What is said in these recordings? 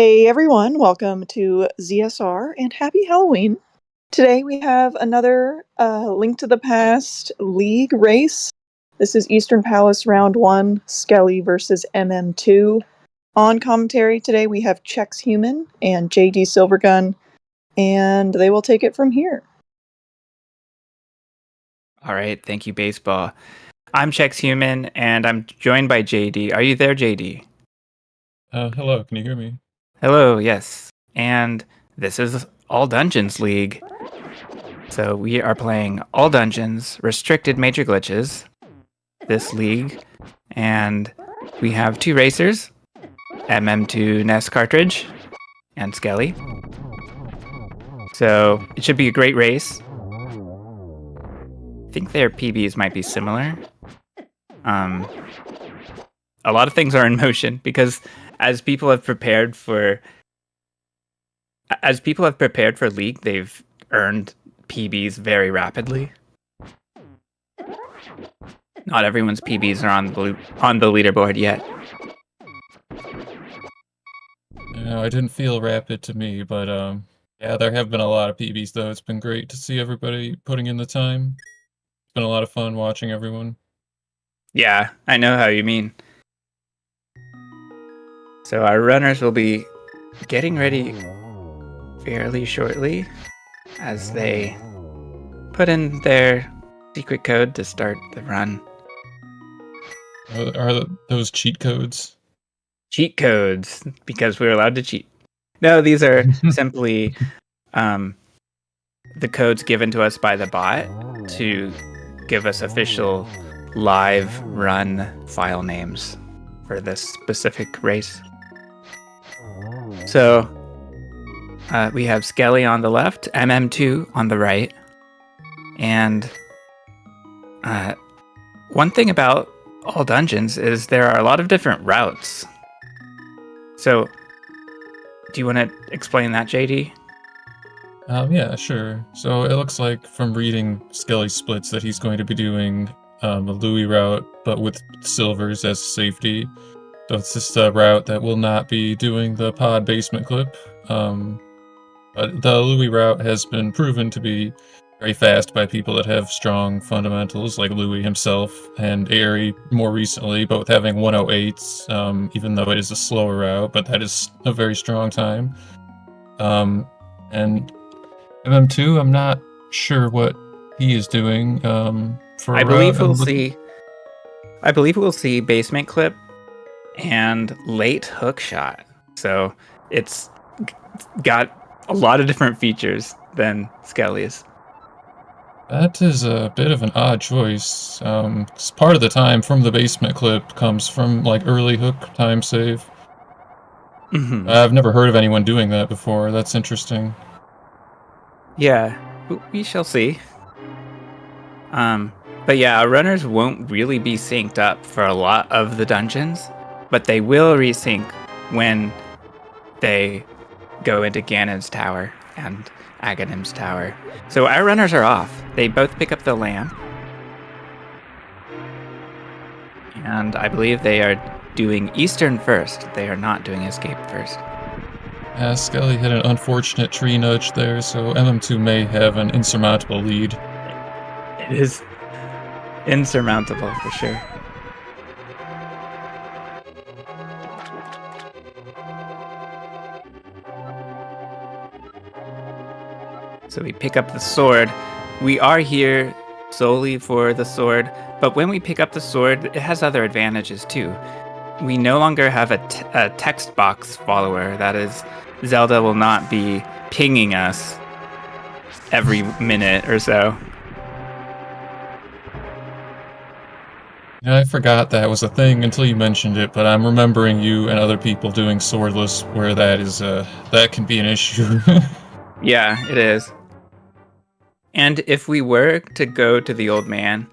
Hey everyone, welcome to ZSR and happy Halloween. Today we have another Link to the Past League race. This is Eastern Palace Round 1, Skele versus MM2. On commentary today we have Chex Human and JD Silvergun, and they will take it from here. All right, thank you, Baseball. I'm Chex Human, and I'm joined by JD. Are you there, JD? Hello, can you hear me? Hello, yes. And this is All Dungeons League. So we are playing All Dungeons, Restricted Major Glitches, this league. And we have two racers, mm2nescartridge and Skele. So it should be a great race. I think their PBs might be similar. A lot of things are in motion because as people have prepared for League, they've earned PBs very rapidly. Not everyone's PBs are on the leaderboard yet. I didn't feel rapid to me, but yeah, there have been a lot of PBs though. It's been great to see everybody putting in the time. It's been a lot of fun watching everyone. Yeah, I know how you mean. So our runners will be getting ready fairly shortly as they put in their secret code to start the run. Are those cheat codes? Cheat codes, because we're allowed to cheat. No, these are simply the codes given to us by the bot to give us official live run file names for this specific race. So we have Skele on the left, MM2 on the right, and one thing about All Dungeons is there are a lot of different routes. So, do you want to explain that, JD? Yeah, sure. So it looks like from reading Skele's splits that he's going to be doing a Louis route, but with silvers as safety. So it's just a route that will not be doing the pod basement clip. But the Louis route has been proven to be very fast by people that have strong fundamentals, like Louis himself and Airy more recently, both having 108s, even though it is a slower route, but that is a very strong time. And MM2, I'm not sure what he is doing for I believe we'll see basement clip and late hook shot. So it's got a lot of different features than Skele's. That is a bit of an odd choice. 'Cause part of the time from the basement clip comes from like early hook time save. Mm-hmm. I've never heard of anyone doing that before. That's interesting. Yeah, we shall see. But yeah, our runners won't really be synced up for a lot of the dungeons, but they will resync when they go into Ganon's tower and Aghanim's tower. So our runners are off. They both pick up the lamp. And I believe they are doing Eastern first. They are not doing Escape first. Yeah, Skele had an unfortunate tree nudge there, so MM2 may have an insurmountable lead. It is insurmountable for sure. So we pick up the sword. We are here solely for the sword, but when we pick up the sword, it has other advantages too. We no longer have a text box follower. That is, Zelda will not be pinging us every minute or so. Yeah, I forgot that was a thing until you mentioned it, but I'm remembering you and other people doing swordless where that can be an issue. Yeah, it is. And if we were to go to the old man,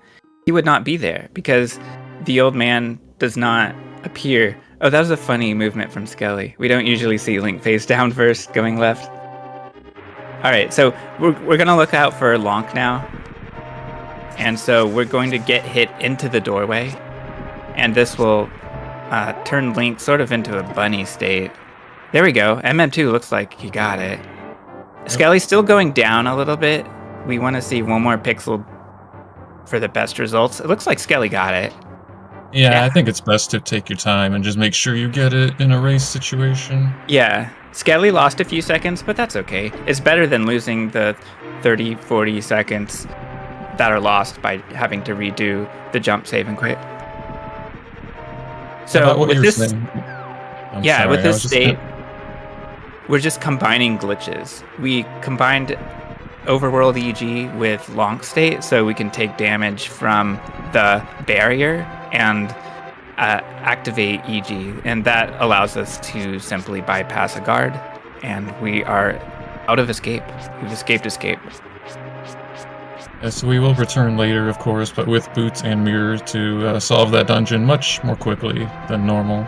he would not be there because the old man does not appear. Oh, that was a funny movement from Skele. We don't usually see Link face down first, going left. All right, so we're gonna look out for Lonk now. And so we're going to get hit into the doorway. And this will turn Link sort of into a bunny state. There we go. MM2 looks like he got it. Skele's still going down a little bit. We want to see one more pixel for the best results. It looks like Skele got it. Yeah, I think it's best to take your time and just make sure you get it in a race situation. Yeah, Skele lost a few seconds, but that's okay. It's better than losing the 30, 40 seconds that are lost by having to redo the jump, save, and quit. So with this, with this state, we're just combining glitches. We combined overworld EG with long state, so we can take damage from the barrier and activate EG, and that allows us to simply bypass a guard, and we are out of escape. We've escaped escape. Yes, we will return later, of course, but with boots and mirror to solve that dungeon much more quickly than normal.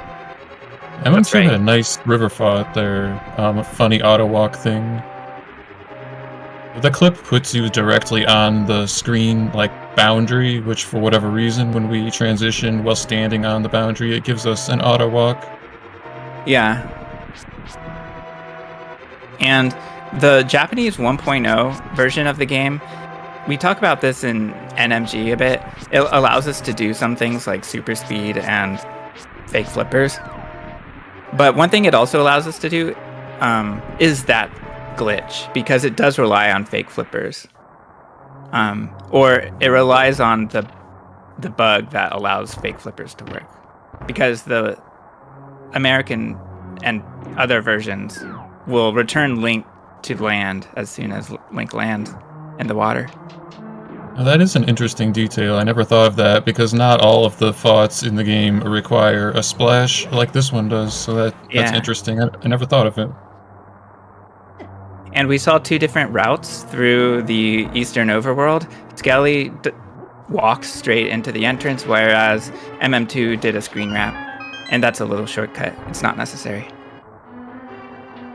MM2 had a nice river fought there, a funny auto walk thing. The clip puts you directly on the screen, like, boundary, which for whatever reason, when we transition while standing on the boundary, it gives us an auto walk. Yeah. And the Japanese 1.0 version of the game, we talk about this in NMG a bit. It allows us to do some things like super speed and fake flippers. But one thing it also allows us to do is that glitch, because it does rely on fake flippers. Or it relies on the bug that allows fake flippers to work. Because the American and other versions will return Link to land as soon as Link lands in the water. Now, that is an interesting detail. I never thought of that, because not all of the thoughts in the game require a splash like this one does, so that's interesting. I never thought of it. And we saw two different routes through the Eastern Overworld. Skele walked straight into the entrance, whereas MM2 did a screen wrap. And that's a little shortcut. It's not necessary.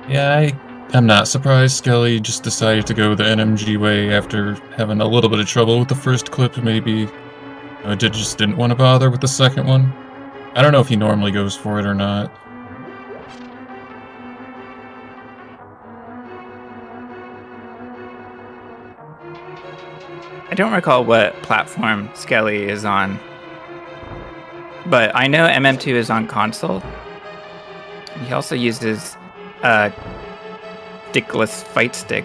Yeah, I'm not surprised Skele just decided to go the NMG way after having a little bit of trouble with the first clip. Maybe just didn't want to bother with the second one. I don't know if he normally goes for it or not. I don't recall what platform Skele is on, but I know MM2 is on console. He also uses a stickless fight stick,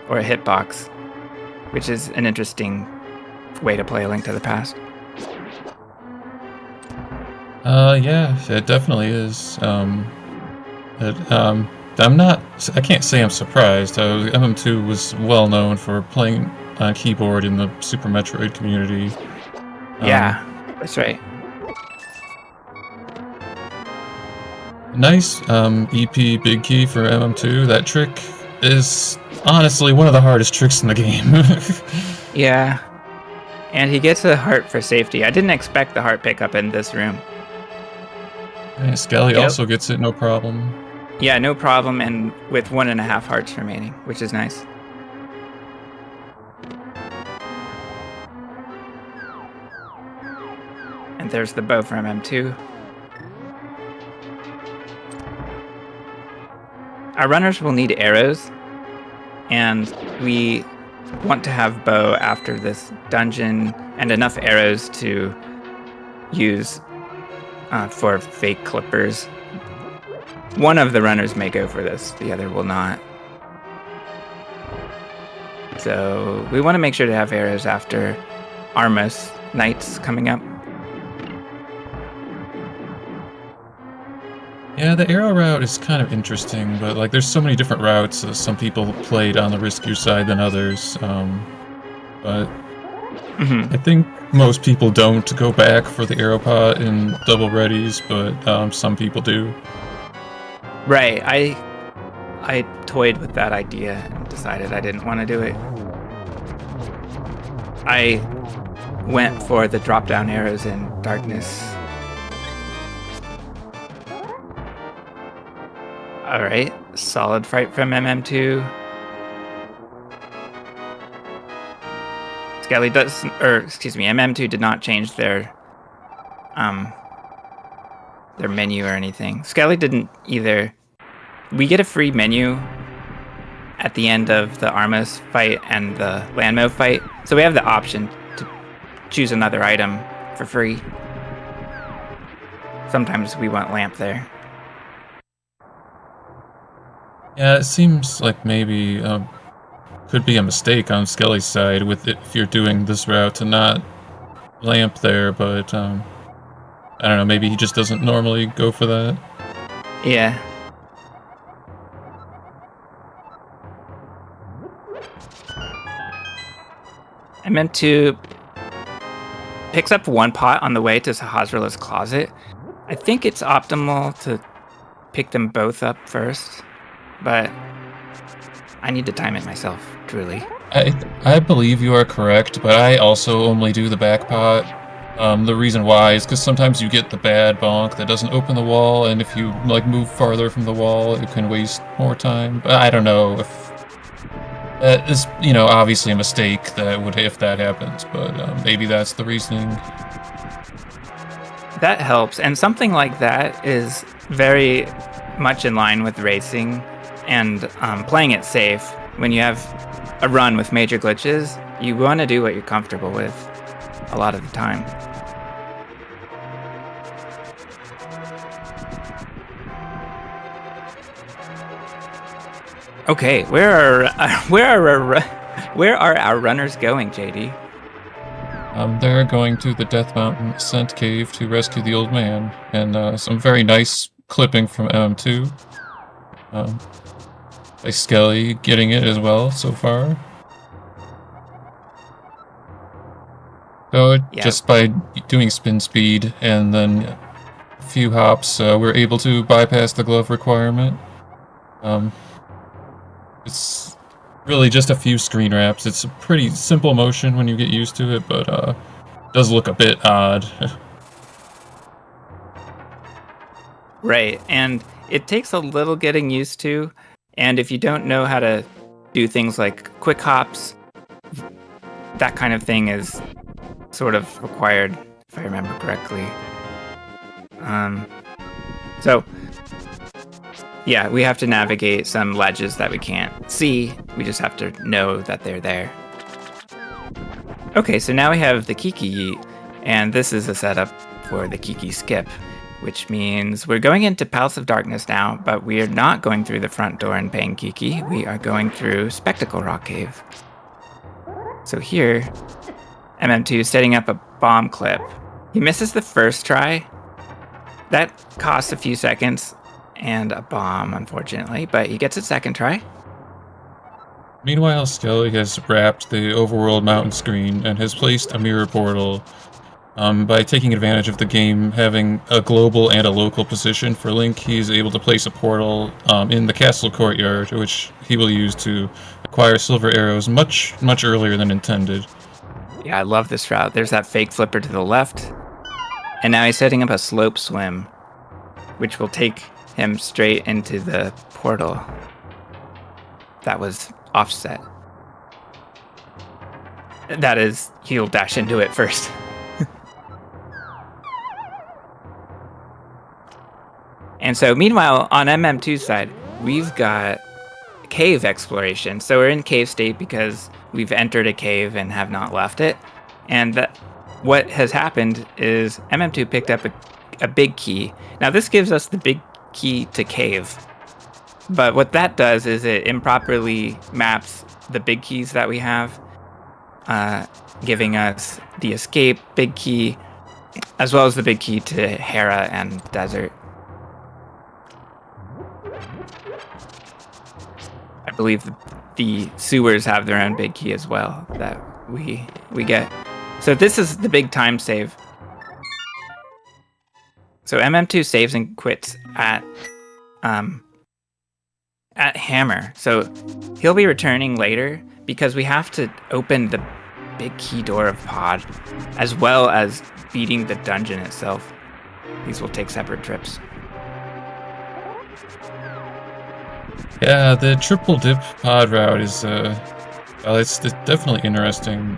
or a hitbox, which is an interesting way to play A Link to the Past. Yeah, it definitely is. I can't say I'm surprised. MM2 was well known for playing on keyboard in the Super Metroid community. Yeah, that's right. Nice EP big key for MM2. That trick is honestly one of the hardest tricks in the game. Yeah. And he gets a heart for safety. I didn't expect the heart pickup in this room. Yeah, Skele also gets it, no problem. Yeah, no problem, and with 1.5 hearts remaining, which is nice. And there's the bow from M2. Our runners will need arrows, and we want to have bow after this dungeon and enough arrows to use for fake clippers. One of the runners may go for this, the other will not. So we want to make sure to have arrows after Armos Knights coming up. Yeah, the arrow route is kind of interesting, but like there's so many different routes. Some people played on the riskier side than others, but I think most people don't go back for the arrow pot in double readies, but some people do. Right, I toyed with that idea and decided I didn't want to do it. I went for the drop-down arrows in darkness. Alright, solid fight from MM2. MM2 did not change their their menu or anything. Skele didn't either. We get a free menu at the end of the Armos fight and the Landmo fight, so we have the option to choose another item for free. Sometimes we want lamp there. Yeah, it seems like maybe could be a mistake on Skele's side with it, if you're doing this route to not lamp there, but I don't know, maybe he just doesn't normally go for that. Yeah. MM2 picks up one pot on the way to Sahasrah's closet. I think it's optimal to pick them both up first, but I need to time it myself, truly. I believe you are correct, but I also only do the back pot. The reason why is because sometimes you get the bad bonk that doesn't open the wall, and if you like move farther from the wall, it can waste more time. But I don't know if that is, obviously a mistake that would if that happens. But maybe that's the reasoning. That helps, and something like that is very much in line with racing and playing it safe. When you have a run with major glitches, you want to do what you're comfortable with a lot of the time. Okay, where are our runners going, JD? They're going to the Death Mountain Ascent Cave to rescue the old man, and some very nice clipping from MM2. By Skele getting it as well so far. So just by doing spin speed and then a few hops, we're able to bypass the glove requirement. It's really just a few screen wraps. It's a pretty simple motion when you get used to it, but it does look a bit odd. Right, and it takes a little getting used to, and if you don't know how to do things like quick hops, that kind of thing is sort of required, if I remember correctly. So, yeah, we have to navigate some ledges that we can't see. We just have to know that they're there. Okay, so now we have the Kiki Yeet, and this is a setup for the Kiki Skip, which means we're going into Palace of Darkness now, but we are not going through the front door in Paying Kiki. We are going through Spectacle Rock Cave. So here, MM2 is setting up a bomb clip. He misses the first try. That costs a few seconds and a bomb, unfortunately, but he gets a second try. Meanwhile, Skele has wrapped the overworld mountain screen and has placed a mirror portal. By taking advantage of the game having a global and a local position for Link, he's able to place a portal in the castle courtyard, which he will use to acquire silver arrows much earlier than intended. Yeah, I love this route. There's that fake flipper to the left, and now he's setting up a slope swim, which will take him straight into the portal that was offset. That is, he'll dash into it first. And so, meanwhile, on MM2's side, we've got cave exploration. So we're in cave state because we've entered a cave and have not left it. And what has happened is MM2 picked up a big key. Now, this gives us the big key to cave. But what that does is it improperly maps the big keys that we have, giving us the escape big key, as well as the big key to Hera and Desert. I believe the sewers have their own big key as well that we get. So this is the big time save. So MM2 saves and quits at Hammer. So he'll be returning later because we have to open the big key door of Pod as well as beating the dungeon itself. These will take separate trips. Yeah, the triple dip pod route is, well, it's definitely interesting.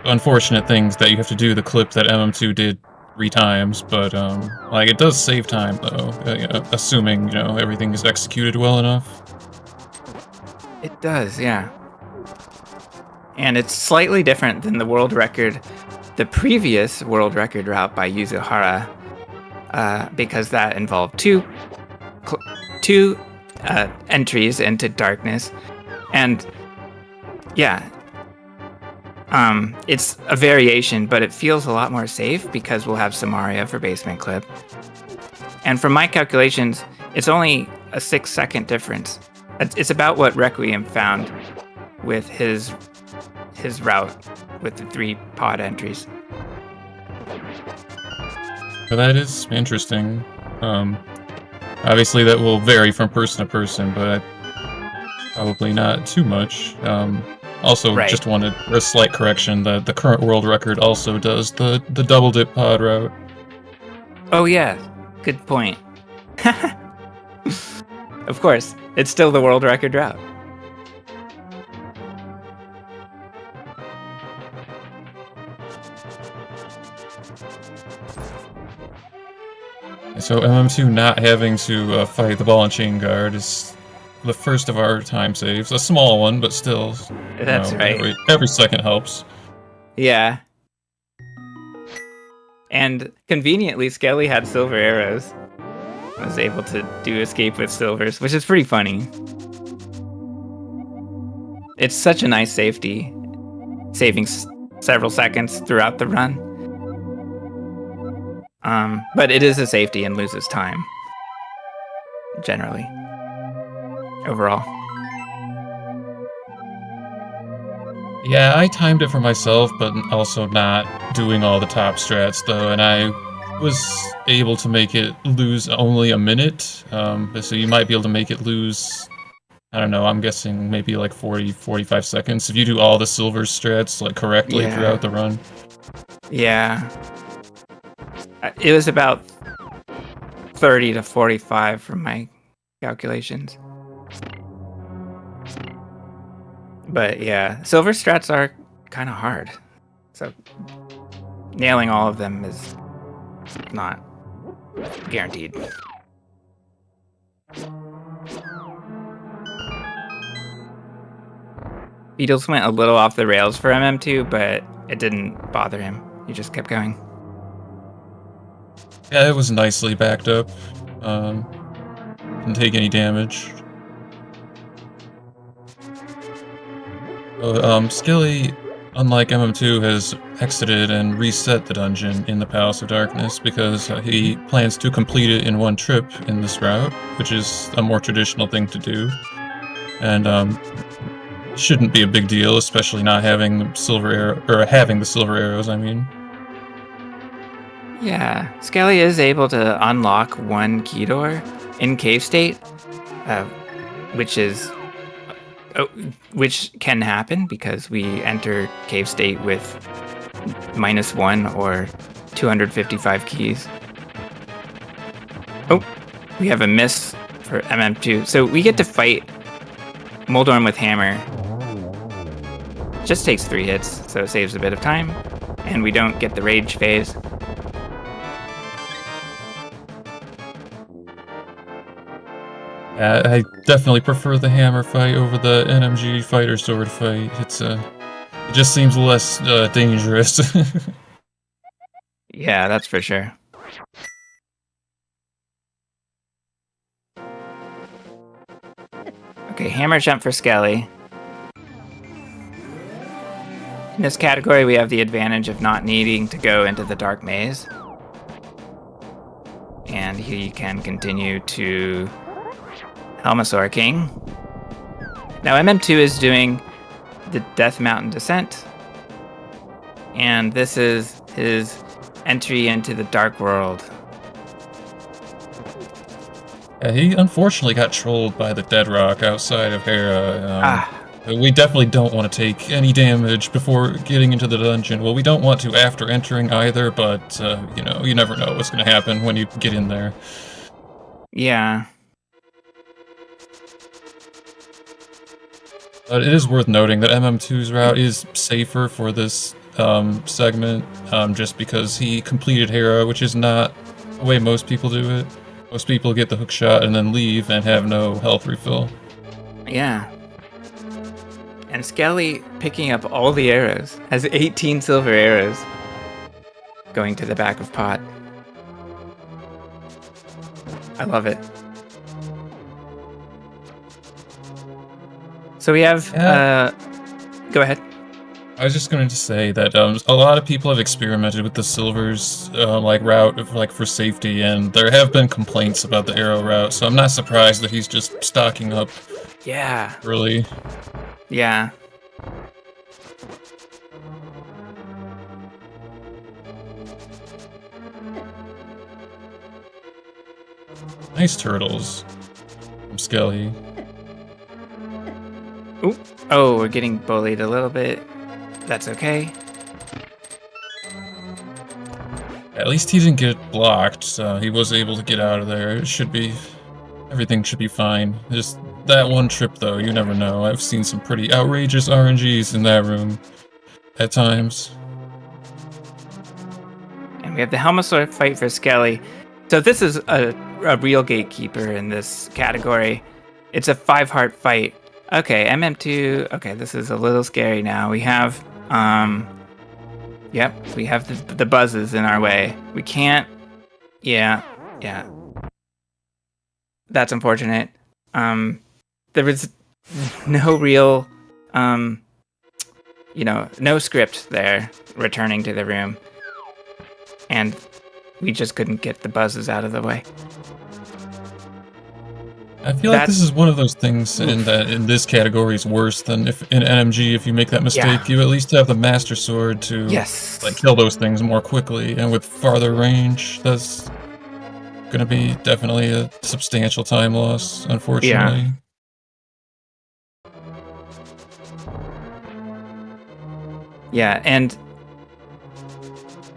Unfortunate things that you have to do the clip that MM2 did 3 times, but like it does save time though, assuming everything is executed well enough. It does, yeah. And it's slightly different than the world record, the previous world record route by Yuzuhara, because that involved two entries into darkness, and yeah, it's a variation, but it feels a lot more safe because we'll have Samaria for basement clip. And from my calculations, it's only a 6-second difference. It's about what Requiem found with his route with the 3 pod entries. But that is interesting. Obviously that will vary from person to person, but probably not too much. Also, Right. Just wanted a slight correction that the current world record also does the double dip pod route. Oh yeah, good point. Of course, it's still the world record route. So MM2 not having to fight the ball and chain guard is the first of our time saves. A small one, but still. That's right. Every second helps. Yeah. And conveniently, Skele had silver arrows. I was able to do escape with silvers, which is pretty funny. It's such a nice safety, saving several seconds throughout the run. But it is a safety and loses time, generally, overall. Yeah, I timed it for myself, but also not doing all the top strats, though, and I was able to make it lose only a minute, so you might be able to make it lose, I don't know, I'm guessing maybe like 40-45 seconds if you do all the silver strats like correctly throughout the run. Yeah. It was about 30 to 45 from my calculations. But yeah, silver strats are kind of hard. So nailing all of them is not guaranteed. Beatles went a little off the rails for MM2, but it didn't bother him. He just kept going. Yeah, it was nicely backed up. Didn't take any damage. Skele, unlike MM2, has exited and reset the dungeon in the Palace of Darkness because he plans to complete it in one trip in this route, which is a more traditional thing to do. And shouldn't be a big deal, especially not having the silver arrow, or having the silver arrows, I mean. Yeah, Skele is able to unlock one key door in cave state, which can happen because we enter cave state with -1 or 255 keys. Oh, we have a miss for MM2. So we get to fight Moldorm with hammer. Just takes 3 hits, so it saves a bit of time, and we don't get the rage phase. I definitely prefer the hammer fight over the NMG fighter sword fight. It just seems less dangerous. Yeah, that's for sure. Okay, hammer jump for Skele. In this category, we have the advantage of not needing to go into the dark maze. And he can continue to Helmasaur King. Now MM2 is doing the Death Mountain Descent. And this is his entry into the Dark World. Yeah, he unfortunately got trolled by the Dead Rock outside of Hera. We definitely don't want to take any damage before getting into the dungeon. Well, we don't want to after entering either, but, you never know what's going to happen when you get in there. Yeah. But it is worth noting that MM2's route is safer for this segment, just because he completed Hera, which is not the way most people do it. Most people get the hook shot and then leave and have no health refill. Yeah. And Skele picking up all the arrows, has 18 silver arrows going to the back of Pot. I love it. So we have, go ahead. I was just going to say that a lot of people have experimented with the silvers route for safety, and there have been complaints about the arrow route, so I'm not surprised that he's just stocking up. Yeah. Early. Yeah. Nice turtles from Skele. Ooh. Oh, we're getting bullied a little bit. That's okay. At least he didn't get blocked, so he was able to get out of there. Everything should be fine. Just that one trip, though, you never know. I've seen some pretty outrageous RNGs in that room at times. And we have the Helmosaur fight for Skele. So this is a real gatekeeper in this category. It's a 5-heart fight. Okay, MM2. Okay, this is a little scary now. We have, yep, we have the buzzes in our way. We can't, yeah. That's unfortunate. There was no real, no script there returning to the room. And we just couldn't get the buzzes out of the way. I feel like this is one of those things in this category is worse than if in NMG, if you make that mistake, you at least have the Master Sword to kill those things more quickly, and with farther range, that's gonna be definitely a substantial time loss, unfortunately. Yeah, and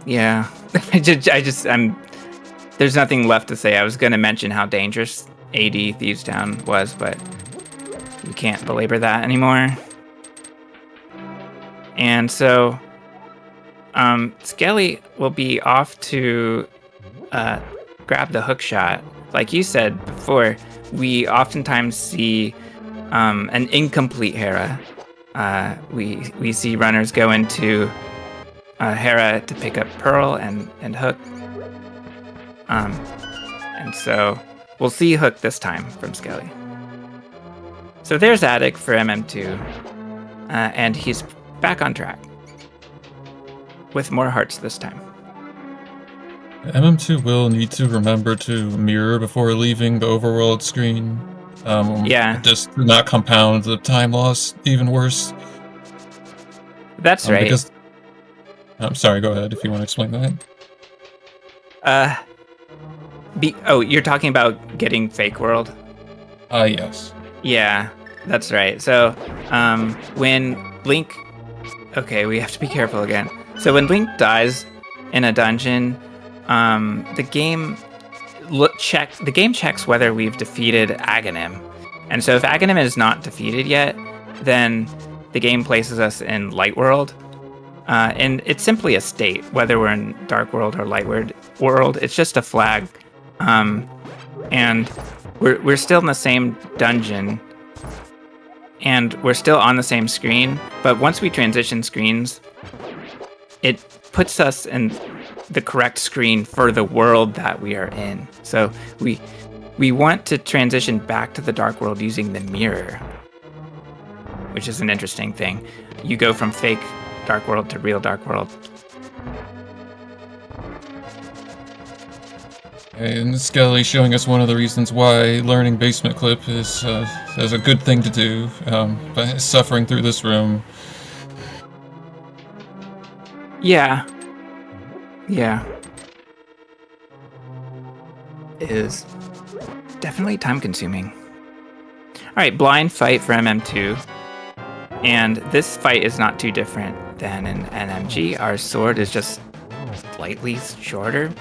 there's nothing left to say. I was gonna mention how dangerous AD Thieves Town was, but we can't belabor that anymore. And so, Skele will be off to grab the hook shot. Like you said before, we oftentimes see an incomplete Hera. We see runners go into Hera to pick up Pearl and Hook. And so we'll see Hook this time from Skele. So there's Attic for MM2. And he's back on track. With more hearts this time. MM2 will need to remember to mirror before leaving the overworld screen. Just to not compound the time loss even worse. That's right. Because, I'm sorry, go ahead if you want to explain that. You're talking about getting Fake World? Yes. Yeah, that's right. So, when Link... Okay, we have to be careful again. So when Link dies in a dungeon, the game checks whether we've defeated Aghanim. And so if Aghanim is not defeated yet, then the game places us in Light World. And it's simply a state, whether we're in Dark World or Light World. It's just a flag. And we're still in the same dungeon. And we're still on the same screen. But once we transition screens, it puts us in the correct screen for the world that we are in. So we want to transition back to the Dark World using the mirror, which is an interesting thing. You go from fake Dark World to real Dark World. And Skele showing us one of the reasons why learning Basement Clip is a good thing to do, by suffering through this room. Yeah. It is definitely time consuming. Alright, blind fight for MM2. And this fight is not too different than in NMG. Our sword is just slightly shorter.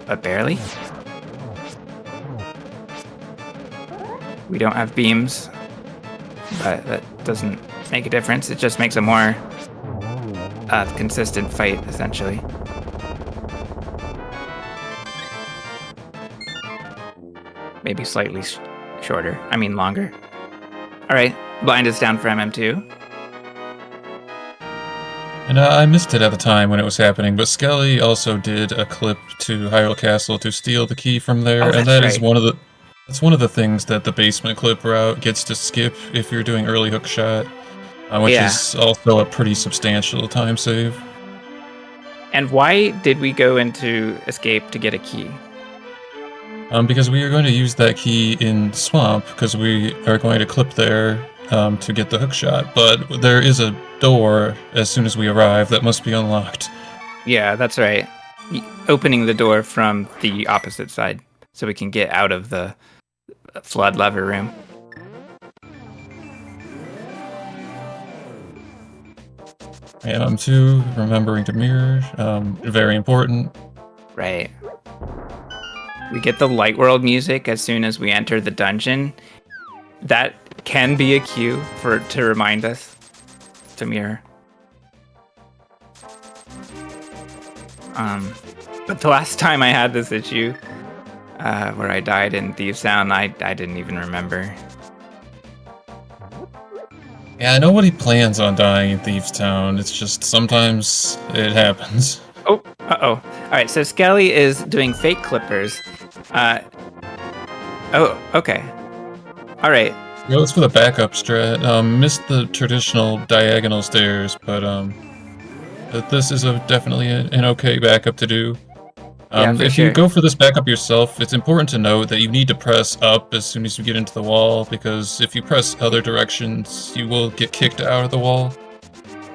But barely. We don't have beams, but that doesn't make a difference. It just makes a more consistent fight, essentially. Maybe slightly shorter. I mean, longer. All right, blind is down for MM2. And I missed it at the time when it was happening, but Skele also did a clip to Hyrule Castle to steal the key from there, and that is one of the. That's one of the things that the basement clip route gets to skip if you're doing early hook shot, which is also a pretty substantial time save. And why did we go into escape to get a key? Because we are going to use that key in Swamp, because we are going to clip there to get the hook shot. But there is a door as soon as we arrive that must be unlocked. Yeah, that's right. Opening the door from the opposite side so we can get out of the flood lever room. MM2, remembering to mirror, very important. Right. We get the Light World music as soon as we enter the dungeon. That can be a cue to remind us to mirror. But the last time I had this issue, where I died in Thieves Town, I didn't even remember. Yeah, nobody plans on dying in Thieves Town. It's just sometimes it happens. Oh, uh-oh. Alright, so Skele is doing fake clippers. Oh, okay. Alright. Well, it's for the backup strat. Missed the traditional diagonal stairs, but this is definitely an okay backup to do. If you go for this backup yourself, it's important to note that you need to press up as soon as you get into the wall, because if you press other directions, you will get kicked out of the wall.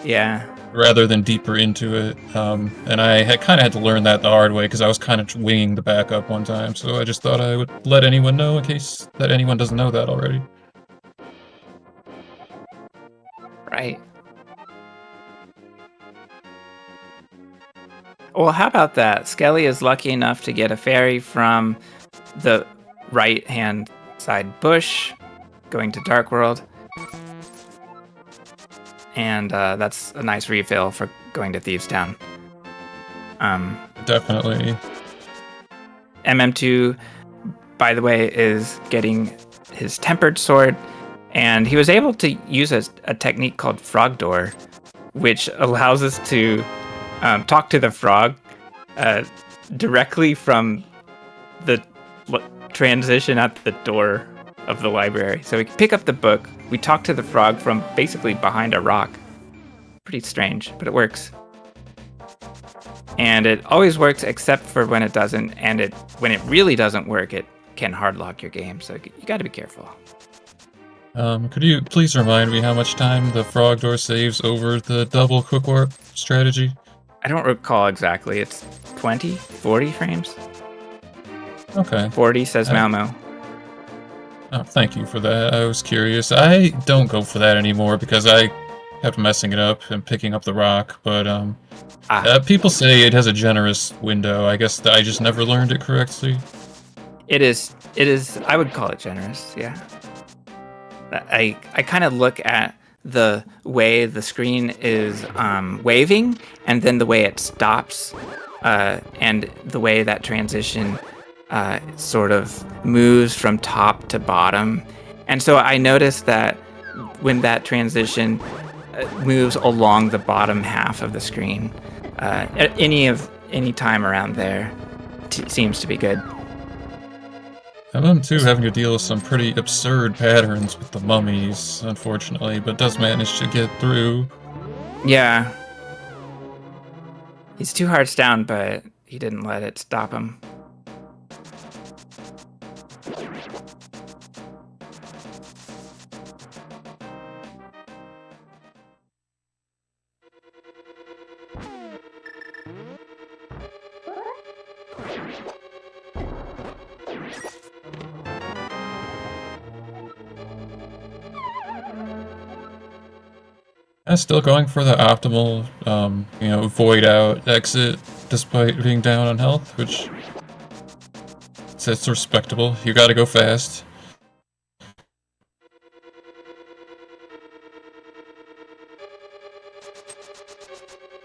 Yeah. Rather than deeper into it. And I kind of had to learn that the hard way, because I was kind of winging the backup one time, so I just thought I would let anyone know in case that anyone doesn't know that already. Right. Well, how about that? Skele is lucky enough to get a fairy from the right-hand side bush, going to Dark World. And that's a nice refill for going to Thieves Town. Definitely. MM2, by the way, is getting his tempered sword, and he was able to use a technique called Frog Door, which allows us to talk to the frog directly from the transition at the door of the library. So we can pick up the book, we talk to the frog from basically behind a rock. Pretty strange, but it works. And it always works except for when it doesn't, and when it really doesn't work, it can hardlock your game, so you gotta be careful. Could you please remind me how much time the frog door saves over the double quick warp strategy? I don't recall exactly. It's 20, 40 frames? Okay. 40, says Malmo. Oh, thank you for that. I was curious. I don't go for that anymore because I kept messing it up and picking up the rock, but people say it has a generous window. I guess I just never learned it correctly. It is, I would call it generous, yeah. I kind of look at the way the screen is waving, and then the way it stops, and the way that transition sort of moves from top to bottom. And so I noticed that when that transition moves along the bottom half of the screen, at any time around there seems to be good. I'm too having to deal with some pretty absurd patterns with the mummies, unfortunately, but does manage to get through. Yeah. He's 2 hearts down, but he didn't let it stop him. Still going for the optimal, void out exit, despite being down on health, which it's respectable. You gotta go fast.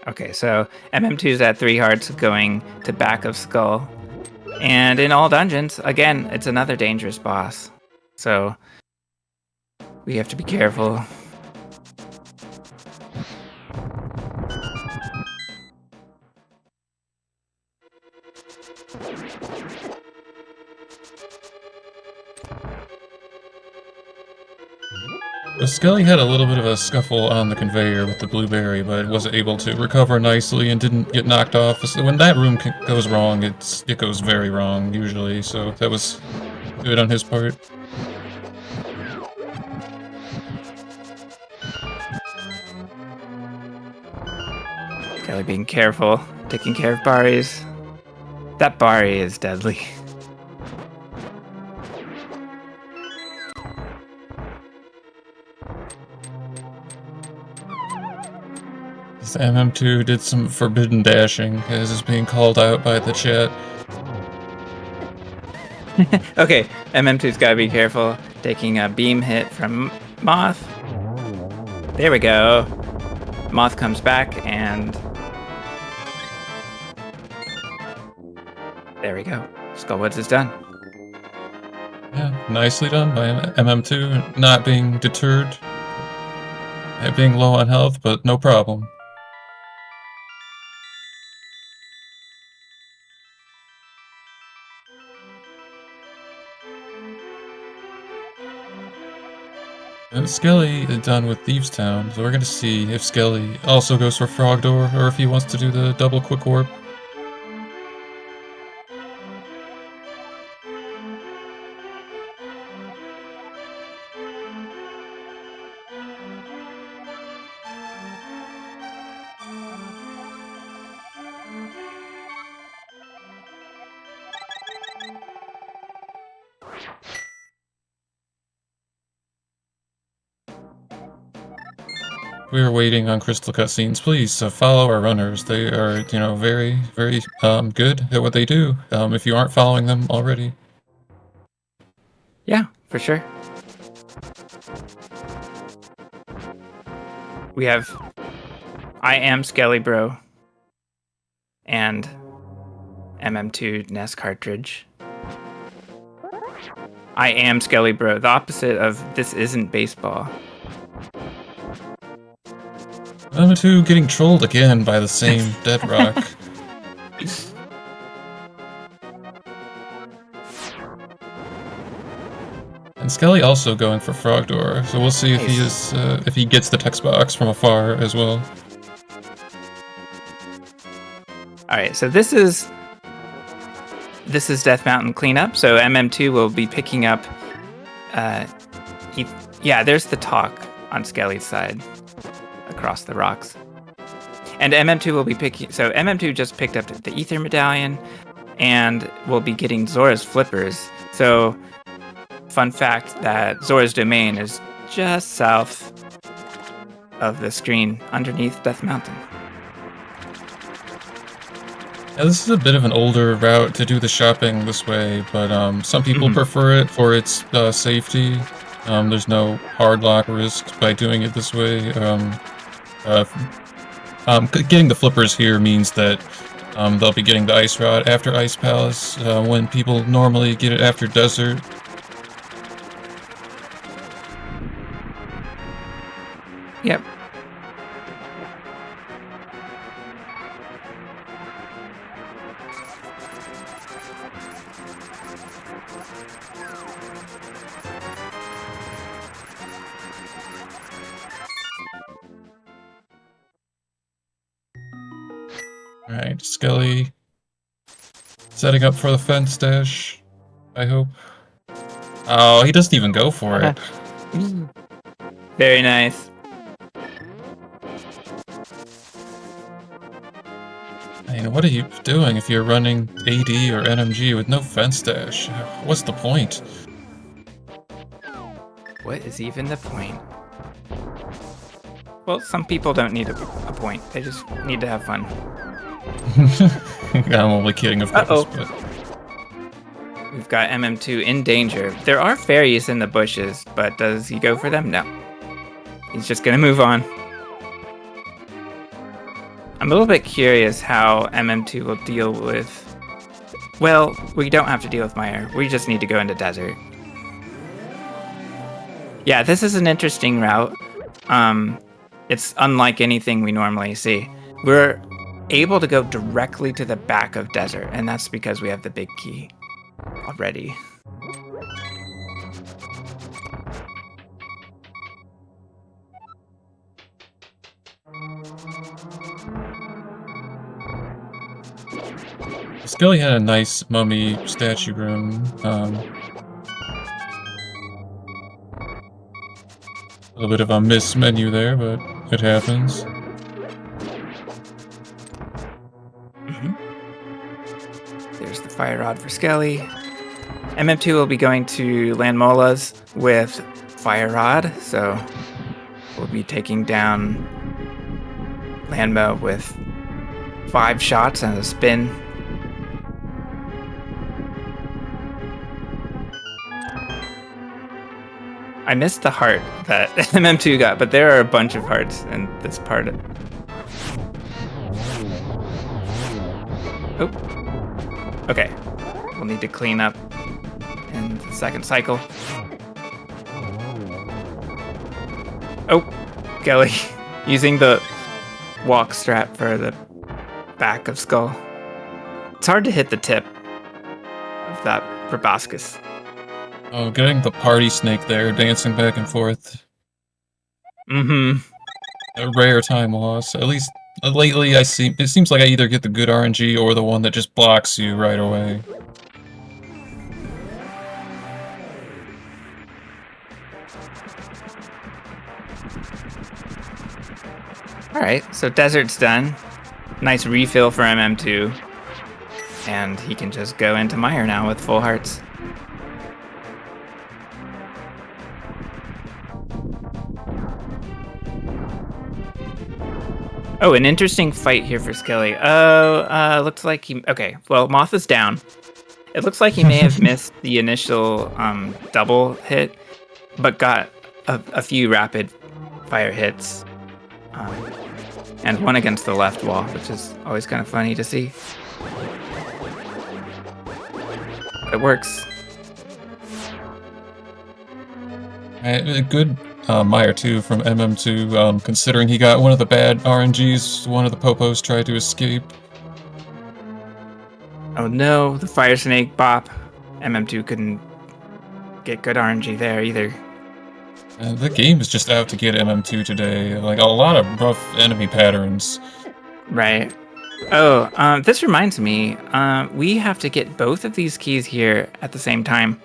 Okay, so MM2's at 3 hearts going to back of Skull. And in all dungeons, again, it's another dangerous boss. So we have to be careful. Skele had a little bit of a scuffle on the conveyor with the blueberry, but was able to recover nicely and didn't get knocked off. So when that room goes wrong, it goes very wrong usually. So that was good on his part. Skele being careful, taking care of Bari's. That Bari is deadly. MM2 did some forbidden dashing, as is being called out by the chat. Okay, MM2's gotta be careful, taking a beam hit from Moth. There we go. Moth comes back and... there we go. Skullwoods is done. Yeah, nicely done by MM2, not being deterred, being low on health, but no problem. And Skele is done with Thieves Town, so we're gonna see if Skele also goes for Frog Door, or if he wants to do the double quick warp. We are waiting on crystal cutscenes. Please follow our runners. They are, very, very good at what they do. If you aren't following them already. Yeah, for sure. We have I am Skele Bro and mm2nescartridge. I am Skele Bro, the opposite of this isn't baseball. MM2 getting trolled again by the same dead rock. And Skele also going for Frog Door, so we'll see if he is if he gets the text box from afar as well. All right, so this is Death Mountain cleanup. So MM2 will be picking up. There's the talk on Skele's side across the rocks, and MM2 will be picking. So MM2 just picked up the Ether Medallion, and will be getting Zora's Flippers. So, fun fact that Zora's Domain is just south of the screen underneath Death Mountain. Yeah, this is a bit of an older route to do the shopping this way, but some people prefer it for its safety. There's no hard lock risk by doing it this way. Getting the flippers here means that they'll be getting the ice rod after Ice Palace, when people normally get it after Desert. Yep. Alright, Skele setting up for the fence dash, I hope. Oh, he doesn't even go for it. Very nice. I mean, what are you doing if you're running AD or NMG with no fence dash? What's the point? What is even the point? Well, some people don't need a point. They just need to have fun. I'm only kidding, of course. But... we've got MM2 in danger. There are fairies in the bushes, but does he go for them? No. He's just gonna move on. I'm a little bit curious how MM2 will deal with... Well, we don't have to deal with Mire. We just need to go into desert. Yeah, this is an interesting route. It's unlike anything we normally see. We're able to go directly to the back of desert, and that's because we have the big key already. Skele had a nice mummy statue room. A little bit of a miss menu there, but it happens. There's the fire rod for Skele. MM2 will be going to land Molas with fire rod, so we'll be taking down Landmo with 5 shots and a spin. I missed the heart that MM2 got, but there are a bunch of hearts in this part. Oh. Okay. We'll need to clean up in the second cycle. Oh. Skele using the walk strap for the back of Skull. It's hard to hit the tip of that proboscis. Oh, getting the party snake there, dancing back and forth. Mm-hmm. A rare time loss. At least lately, it seems like I either get the good RNG or the one that just blocks you right away. Alright, so desert's done. Nice refill for MM2. And he can just go into Mire now with full hearts. Oh, an interesting fight here for Skele. Oh, looks like he... Okay, well, Moth is down. It looks like he may have missed the initial double hit, but got a few rapid fire hits. And one against the left wall, which is always kind of funny to see. It works. A good Mire 2 from MM2, considering he got one of the bad RNGs, one of the Popos tried to escape. Oh no, the Fire Snake bop. MM2 couldn't get good RNG there either. The game is just out to get MM2 today. Like, a lot of rough enemy patterns. Right. Oh, this reminds me, we have to get both of these keys here at the same time.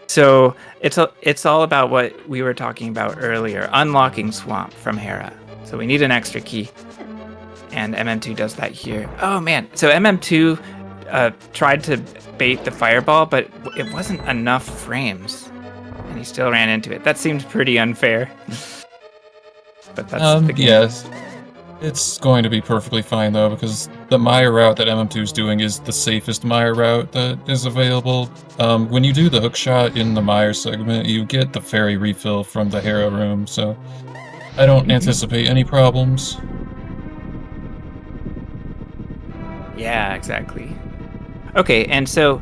So it's all about what we were talking about earlier, unlocking Swamp from Hera. So we need an extra key, and MM2 does that here. Oh man, so MM2 tried to bait the fireball, but it wasn't enough frames, and he still ran into it. That seems pretty unfair. But that's the game. Yes. It's going to be perfectly fine though, because the Mire route that MM2 is doing is the safest Mire route that is available. When you do the hookshot in the Mire segment, you get the fairy refill from the Hera room, so I don't anticipate any problems. Yeah, exactly. Okay, and so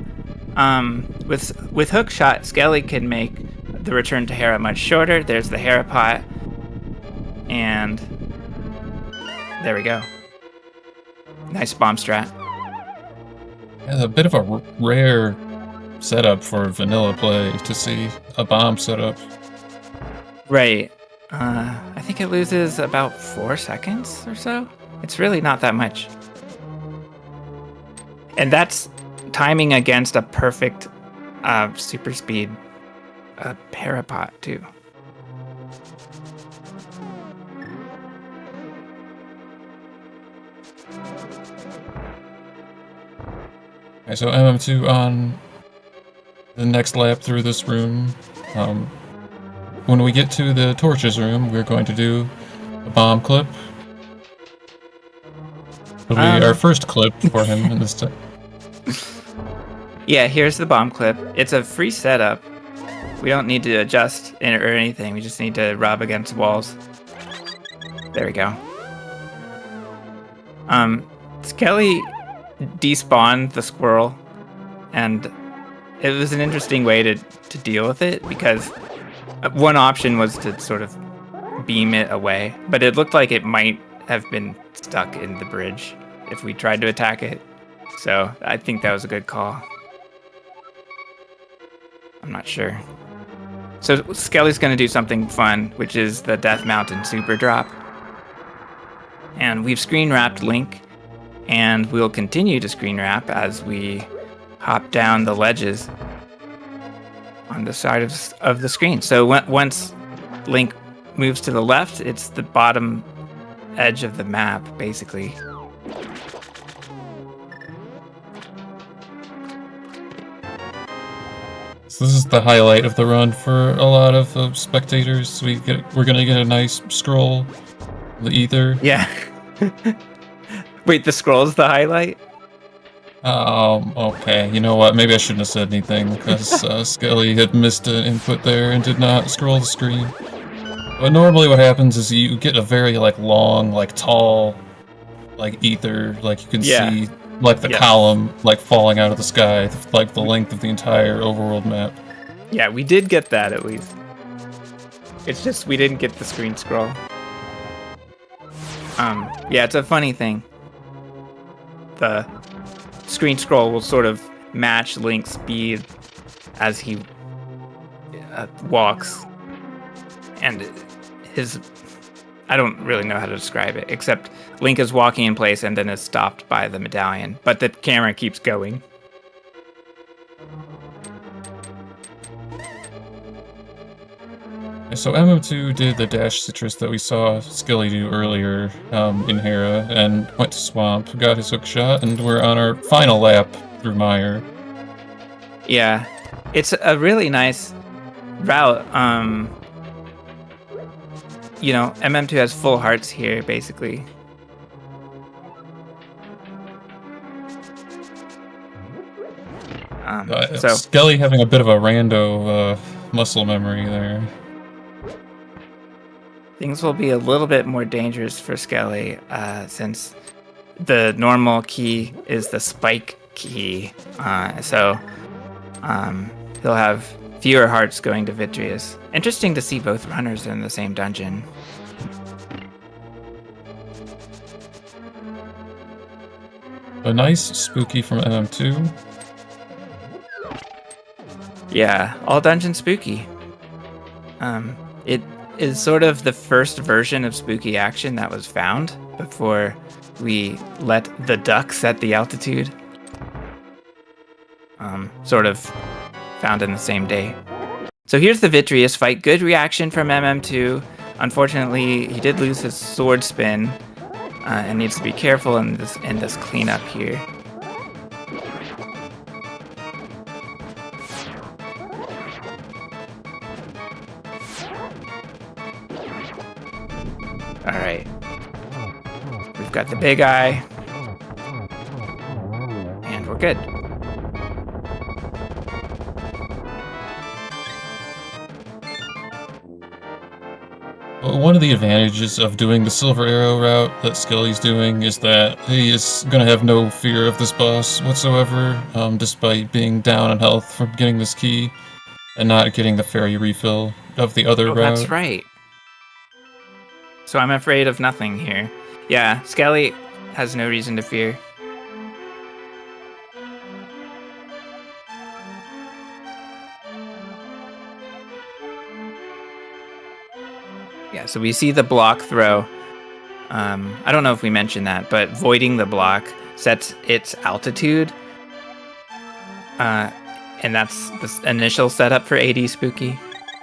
with hookshot, Skele can make the return to Hera much shorter. There's the Hera pot, and there we go. Nice bomb strat. Yeah, a bit of a rare setup for vanilla play to see a bomb setup. Right. I think it loses about 4 seconds or so. It's really not that much. And that's timing against a perfect super speed parapot too. Okay, so MM2 on the next lap through this room. When we get to the torches room, we're going to do a bomb clip. It'll be our first clip for him in this time. Yeah, here's the bomb clip. It's a free setup. We don't need to adjust or anything. We just need to rub against walls. There we go. Skele despawned the squirrel, and it was an interesting way to deal with it, because one option was to sort of beam it away, but it looked like it might have been stuck in the bridge if we tried to attack it. So I think that was a good call. I'm not sure. So Skele's going to do something fun, which is the Death Mountain Super Drop. And we've screen wrapped Link, and we'll continue to screen wrap as we hop down the ledges on the side of the screen. So once Link moves to the left, it's the bottom edge of the map, basically. So this is the highlight of the run for a lot of spectators. We're gonna get a nice scroll, the ether. Yeah. Wait, the scroll's the highlight? Okay. You know what? Maybe I shouldn't have said anything, because Skele had missed an input there and did not scroll the screen. But normally what happens is you get a very, like, long, like, tall, like, ether, like, you can see, like, the column, like, falling out of the sky, like, the length of the entire overworld map. Yeah, we did get that, at least. It's just we didn't get the screen scroll. Yeah, it's a funny thing. The screen scroll will sort of match Link's speed as he walks, and I don't really know how to describe it, except Link is walking in place and then is stopped by the medallion, but the camera keeps going. So MM2 did the dash citrus that we saw Skele do earlier in Hera, and went to Swamp, got his hook shot, and we're on our final lap through Mire. Yeah, it's a really nice route. You know, MM2 has full hearts here, basically. So Skele having a bit of a rando muscle memory there. Things will be a little bit more dangerous for Skele, since the normal key is the spike key. So he'll have fewer hearts going to Vitreous. Interesting to see both runners in the same dungeon. A nice spooky from MM2. Yeah, all dungeon spooky. It is sort of the first version of spooky action that was found before we let the duck set the altitude. Sort of found in the same day. So here's the Vitreous fight. Good reaction from MM2. Unfortunately, he did lose his sword spin, and needs to be careful in this cleanup here. All right, we've got the big eye, and we're good. One of the advantages of doing the Silver Arrow route that Skele's doing is that he is going to have no fear of this boss whatsoever, despite being down on health from getting this key and not getting the fairy refill of the other route. That's right. So I'm afraid of nothing here. Yeah, Skele has no reason to fear. Yeah, so we see the block throw. I don't know if we mentioned that, but voiding the block sets its altitude. And that's the initial setup for AD Spooky.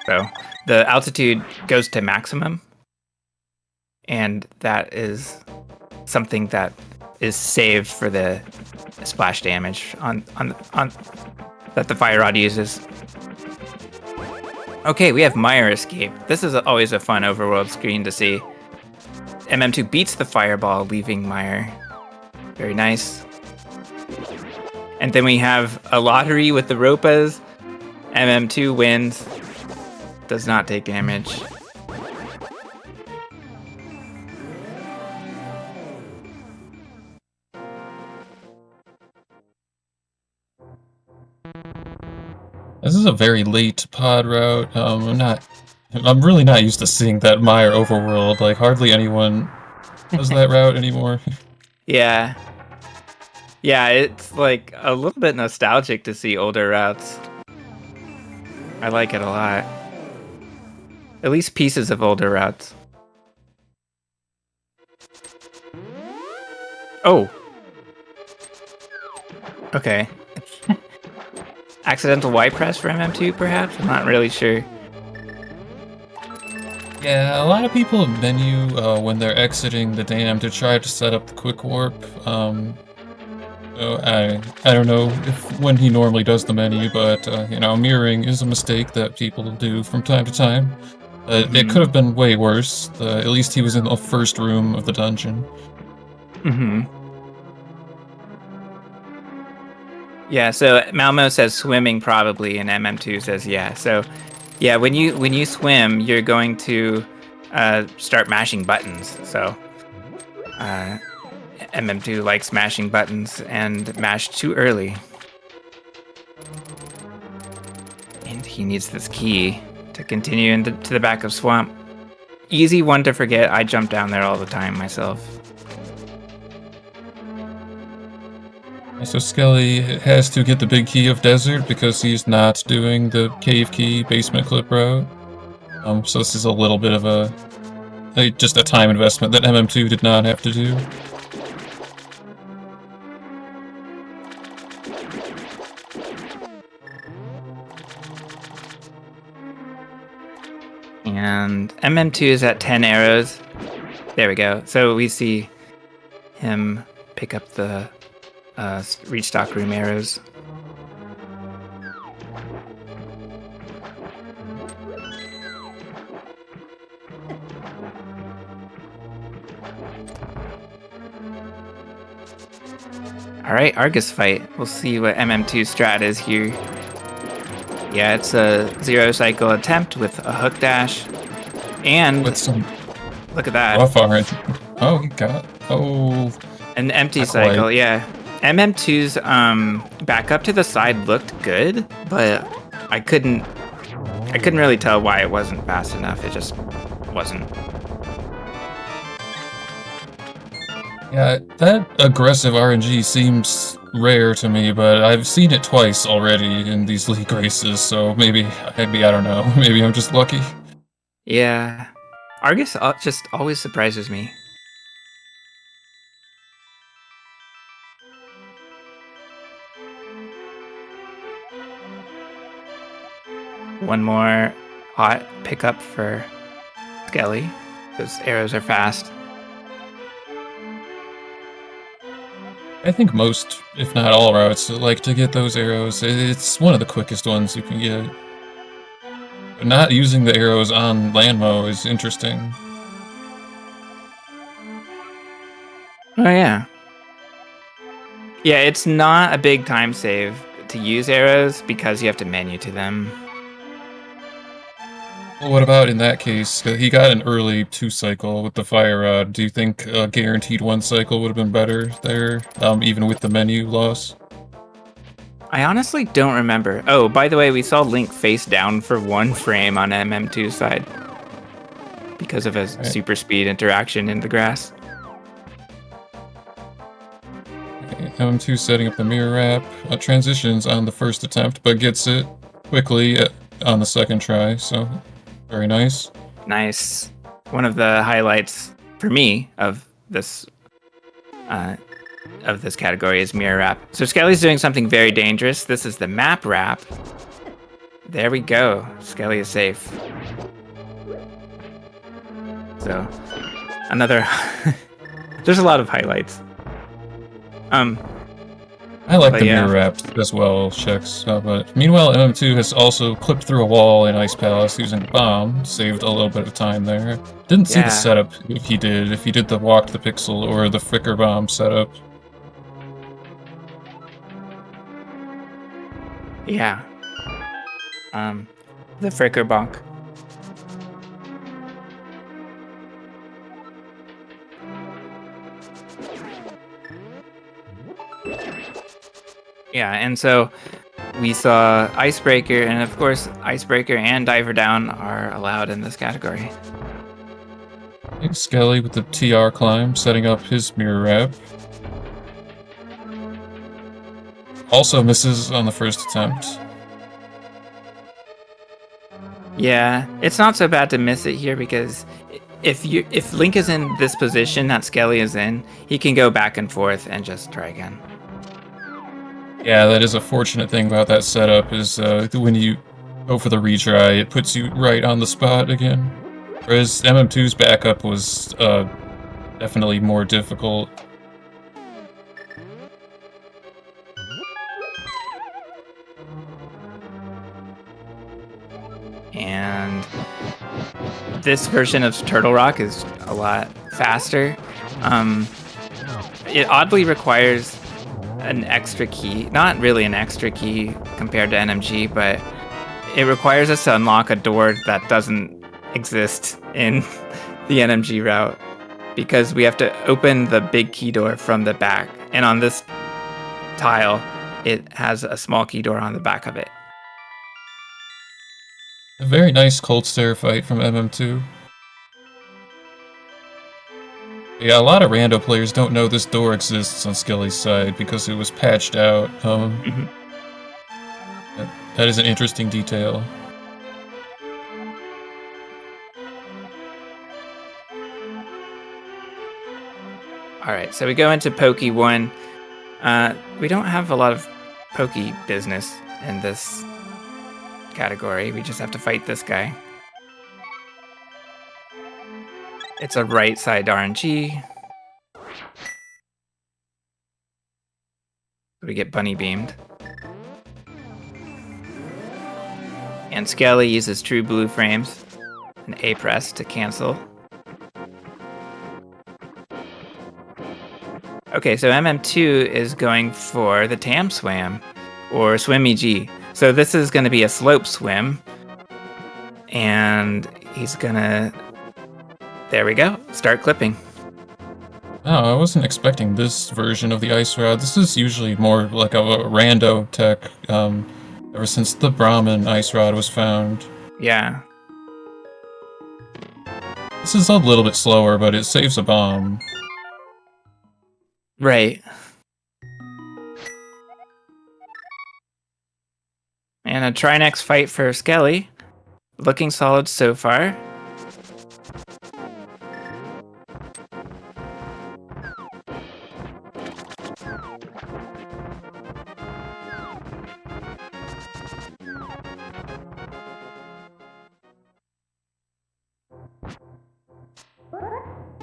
So the altitude goes to maximum. And that is something that is saved for the splash damage on that the Fire Rod uses. Okay, we have Mire Escape. This is always a fun overworld screen to see. MM2 beats the fireball, leaving Mire. Very nice. And then we have a lottery with the Ropas. MM2 wins. Does not take damage. This is a very late pod route. I'm really not used to seeing that Mire overworld. Like, hardly anyone does that route anymore. Yeah. Yeah, it's like a little bit nostalgic to see older routes. I like it a lot. At least pieces of older routes. Oh. Okay. Accidental Y press for MM2, perhaps? I'm not really sure. Yeah, a lot of people menu when they're exiting the dam to try to set up the quick warp. So I don't know when he normally does the menu, but you know, mirroring is a mistake that people do from time to time. It could have been way worse. At least he was in the first room of the dungeon. Yeah, so Malmo says swimming probably, and MM2 says yeah. So, yeah, when you swim, you're going to start mashing buttons. So, MM2 likes mashing buttons and mashed too early. And he needs this key to continue into the back of Swamp. Easy one to forget. I jump down there all the time myself. So Skele has to get the big key of Desert because he's not doing the cave key basement clip route. So this is a little bit of just a time investment that MM2 did not have to do. And MM2 is at 10 arrows. There we go. So we see him pick up the reach stock room arrows. Alright, Argus fight. We'll see what MM2's strat is here. Yeah, it's a 0 cycle attempt with a hook dash. And With some look at that. buff already. Oh, he got An empty not cycle, quite. yeah. MM2's back up to the side looked good, but I couldn't really tell why it wasn't fast enough. It just wasn't. Yeah, that aggressive RNG seems rare to me, but I've seen it twice already in these league races, so maybe I don't know. Maybe I'm just lucky. Yeah. Argus just always surprises me. One more hot pickup for Skele. Those arrows are fast. I think most, if not all routes, like to get those arrows. It's one of the quickest ones you can get. But not using the arrows on Landmo is interesting. Oh, yeah. Yeah, it's not a big time save to use arrows because you have to menu to them. Well, what about in that case? He got an early 2-cycle with the fire rod. Do you think a guaranteed 1-cycle would have been better there, even with the menu loss? I honestly don't remember. Oh, by the way, we saw Link face down for 1 frame on MM2's side because of a super speed interaction in the grass. M2 setting up the mirror wrap. Transitions on the first attempt, but gets it quickly on the second try, so very nice. Nice. One of the highlights for me of this category is mirror wrap. So Skele's doing something very dangerous. This is the map wrap. There we go. Skele is safe. So another. There's a lot of highlights. I like the mirror wrap as well, checks. But meanwhile, MM2 has also clipped through a wall in Ice Palace using a bomb, saved a little bit of time there. Didn't see the setup if he did the walk the pixel or the flicker bomb setup. Yeah. The fricker bonk. Yeah, and so we saw Icebreaker, and of course, Icebreaker and Diver Down are allowed in this category. Skele with the TR climb, setting up his mirror wrap. Also misses on the first attempt. Yeah, it's not so bad to miss it here because if Link is in this position that Skele is in, he can go back and forth and just try again. Yeah, that is a fortunate thing about that setup, is when you go for the retry, it puts you right on the spot again. Whereas MM2's backup was definitely more difficult. And this version of Turtle Rock is a lot faster. It oddly requires an extra key. Not really an extra key compared to NMG, but it requires us to unlock a door that doesn't exist in the NMG route, because we have to open the big key door from the back. And on this tile, it has a small key door on the back of it. A very nice Cold Stare fight from MM2. Yeah, a lot of rando players don't know this door exists on Skele's side because it was patched out. That is an interesting detail. Alright, so we go into Pokey 1. We don't have a lot of Pokey business in this category. We just have to fight this guy. It's a right side RMG. We get bunny beamed. And Skele uses true blue frames and A press to cancel. Okay, so MM2 is going for the Tam Swam, or Swimmy G. So this is going to be a slope swim. And he's going to... There we go. Start clipping. Oh, I wasn't expecting this version of the ice rod. This is usually more like a rando tech, ever since the Brahmin ice rod was found. Yeah. This is a little bit slower, but it saves a bomb. Right. And a Trinex fight for Skele. Looking solid so far.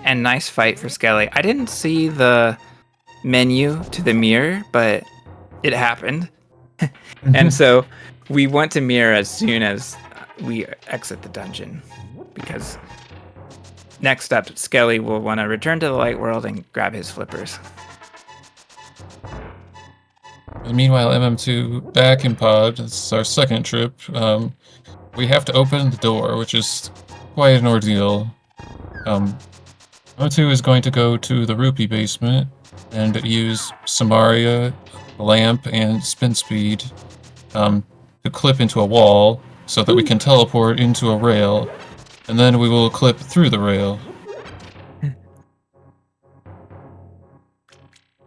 And nice fight for Skele. I didn't see the menu to the mirror, but it happened. And so we want to mirror as soon as we exit the dungeon, because next up, Skele will want to return to the light world and grab his flippers. And meanwhile, MM2 back in pod. This is our second trip. We have to open the door, which is quite an ordeal. MM2 is going to go to the Rupee basement and use Samaria, Lamp, and Spin Speed to clip into a wall so that we can teleport into a rail, and then we will clip through the rail.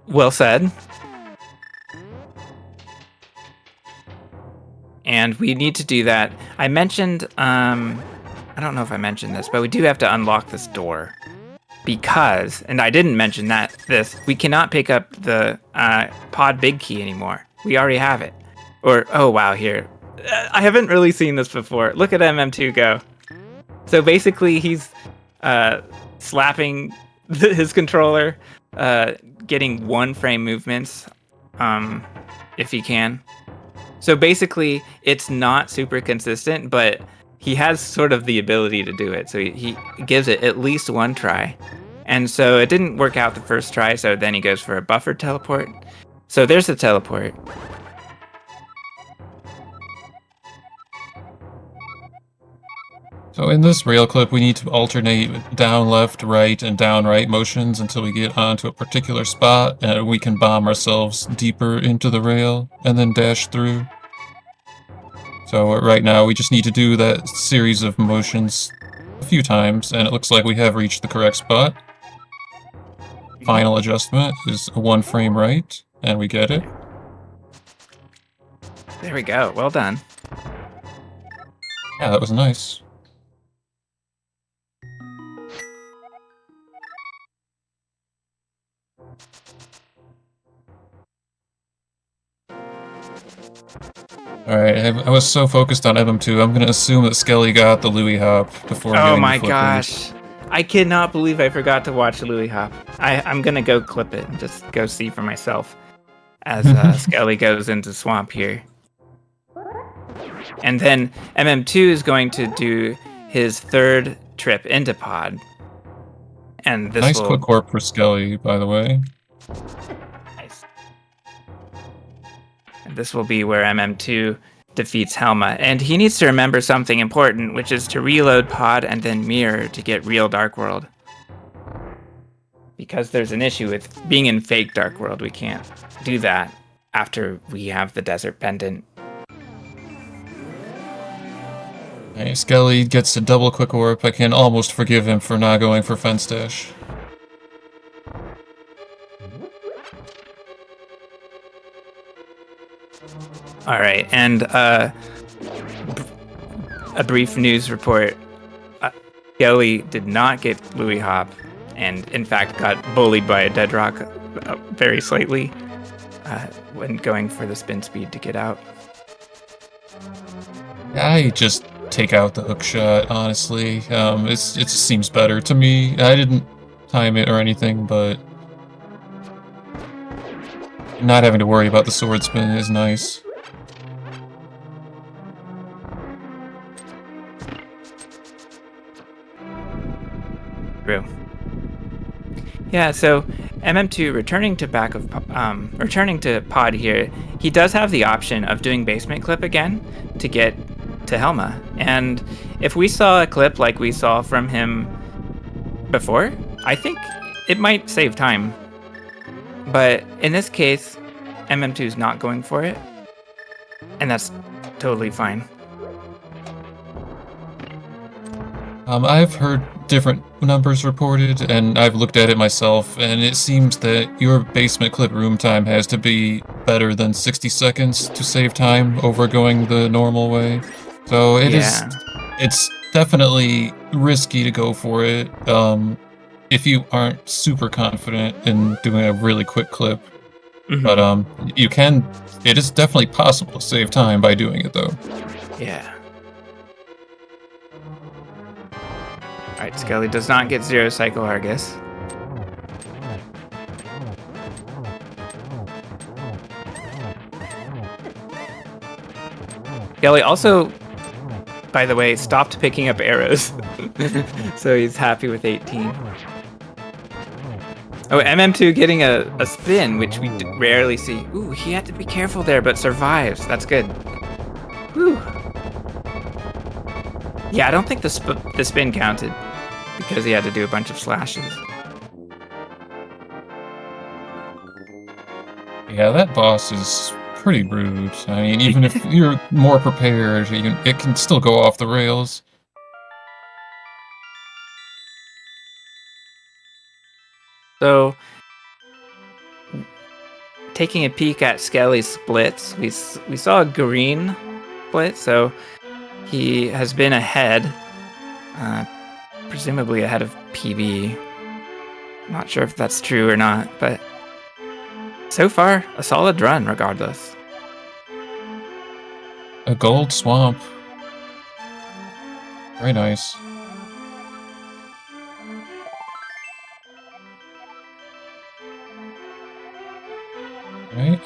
Well said. And we need to do that. I mentioned, I don't know if I mentioned this, but we do have to unlock this door. Because, and I didn't mention we cannot pick up the pod big key anymore. We already have it. Or, oh wow, here. I haven't really seen this before. Look at MM2 go. So basically he's slapping his controller, getting one frame movements, if he can. So basically it's not super consistent, but he has sort of the ability to do it. So he gives it at least one try. And so it didn't work out the first try, so then he goes for a buffered teleport. So there's the teleport. So in this rail clip, we need to alternate down left, right, and down right motions until we get onto a particular spot, and we can bomb ourselves deeper into the rail and then dash through. So right now we just need to do that series of motions a few times, and it looks like we have reached the correct spot. Final adjustment is 1 frame right, and we get it. There we go. Well done. Yeah, that was nice. Alright, I was so focused on MM2, I'm gonna assume that Skele got the Louis hop before getting Oh my the flippers. gosh. I cannot believe I forgot to watch Louis hop. I'm gonna go clip it and just go see for myself as Skele goes into swamp here. And then MM2 is going to do his 3rd trip into pod. And this nice will... quick warp for Skele, by the way. Nice. And this will be where MM2 defeats Helma. And he needs to remember something important, which is to reload pod and then mirror to get real Dark World. Because there's an issue with being in fake Dark World, we can't do that after we have the Desert Pendant. Hey, Skele gets a double quick warp. I can almost forgive him for not going for Fence Dash. Alright, and a brief news report. Skele did not get Louis hop, and in fact got bullied by a dead rock very slightly when going for the spin speed to get out. I just take out the hook shot, honestly. It just seems better to me. I didn't time it or anything, but not having to worry about the sword spin is nice. True. Yeah, so MM2 returning to pod here, he does have the option of doing basement clip again to get to Helma. And if we saw a clip like we saw from him before, I think it might save time. But in this case, MM2 is not going for it, and that's totally fine. I've heard different numbers reported, and I've looked at it myself, and it seems that your basement clip room time has to be better than 60 seconds to save time over going the normal way. So it's definitely risky to go for it if you aren't super confident in doing a really quick clip. Mm-hmm. But it is definitely possible to save time by doing it though. Yeah. Alright, Skele does not get 0 cycle Argus. Skele also, by the way, stopped picking up arrows. So he's happy with 18. Oh, MM2 getting a spin, which we rarely see. Ooh, he had to be careful there, but survives. That's good. Whew. Yeah, I don't think the spin counted because he had to do a bunch of slashes. Yeah, that boss is pretty rude. I mean, even if you're more prepared, it can still go off the rails. So, taking a peek at Skele's splits, we saw a green split, so he has been ahead, presumably ahead of PB. Not sure if that's true or not, but so far, a solid run regardless. A gold swamp. Very nice. Right.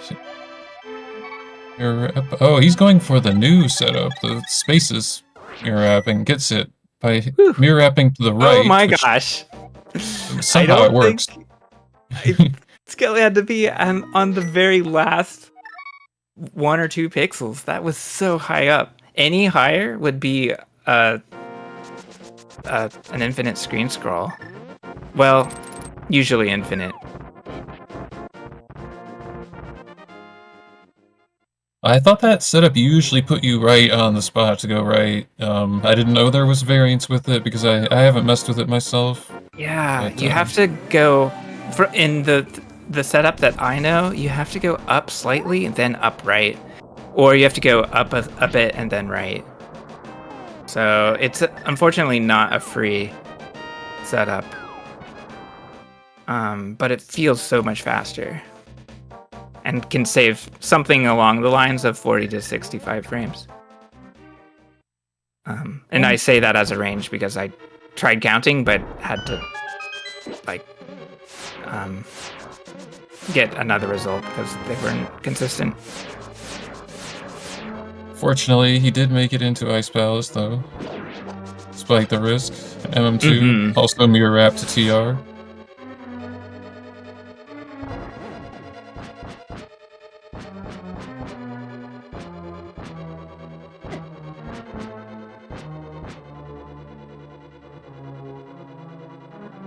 Oh, he's going for the new setup, the spaces mirror wrapping. Gets it by mirror wrapping to the right. Oh my gosh. Somehow it works. Skele had to be on the very last 1 or 2 pixels. That was so high up. Any higher would be an infinite screen scroll. Well, usually infinite. I thought that setup usually put you right on the spot to go right. I didn't know there was variance with it because I haven't messed with it myself. Yeah, But, you have to go in the setup that I know. You have to go up slightly and then up right, or you have to go up a bit and then right. So it's unfortunately not a free setup, but it feels so much faster and can save something along the lines of 40 to 65 frames. And I say that as a range because I tried counting, but had to get another result because they weren't consistent. Fortunately, he did make it into Ice Palace, though, despite the risk. MM2 also mirror wrap to TR.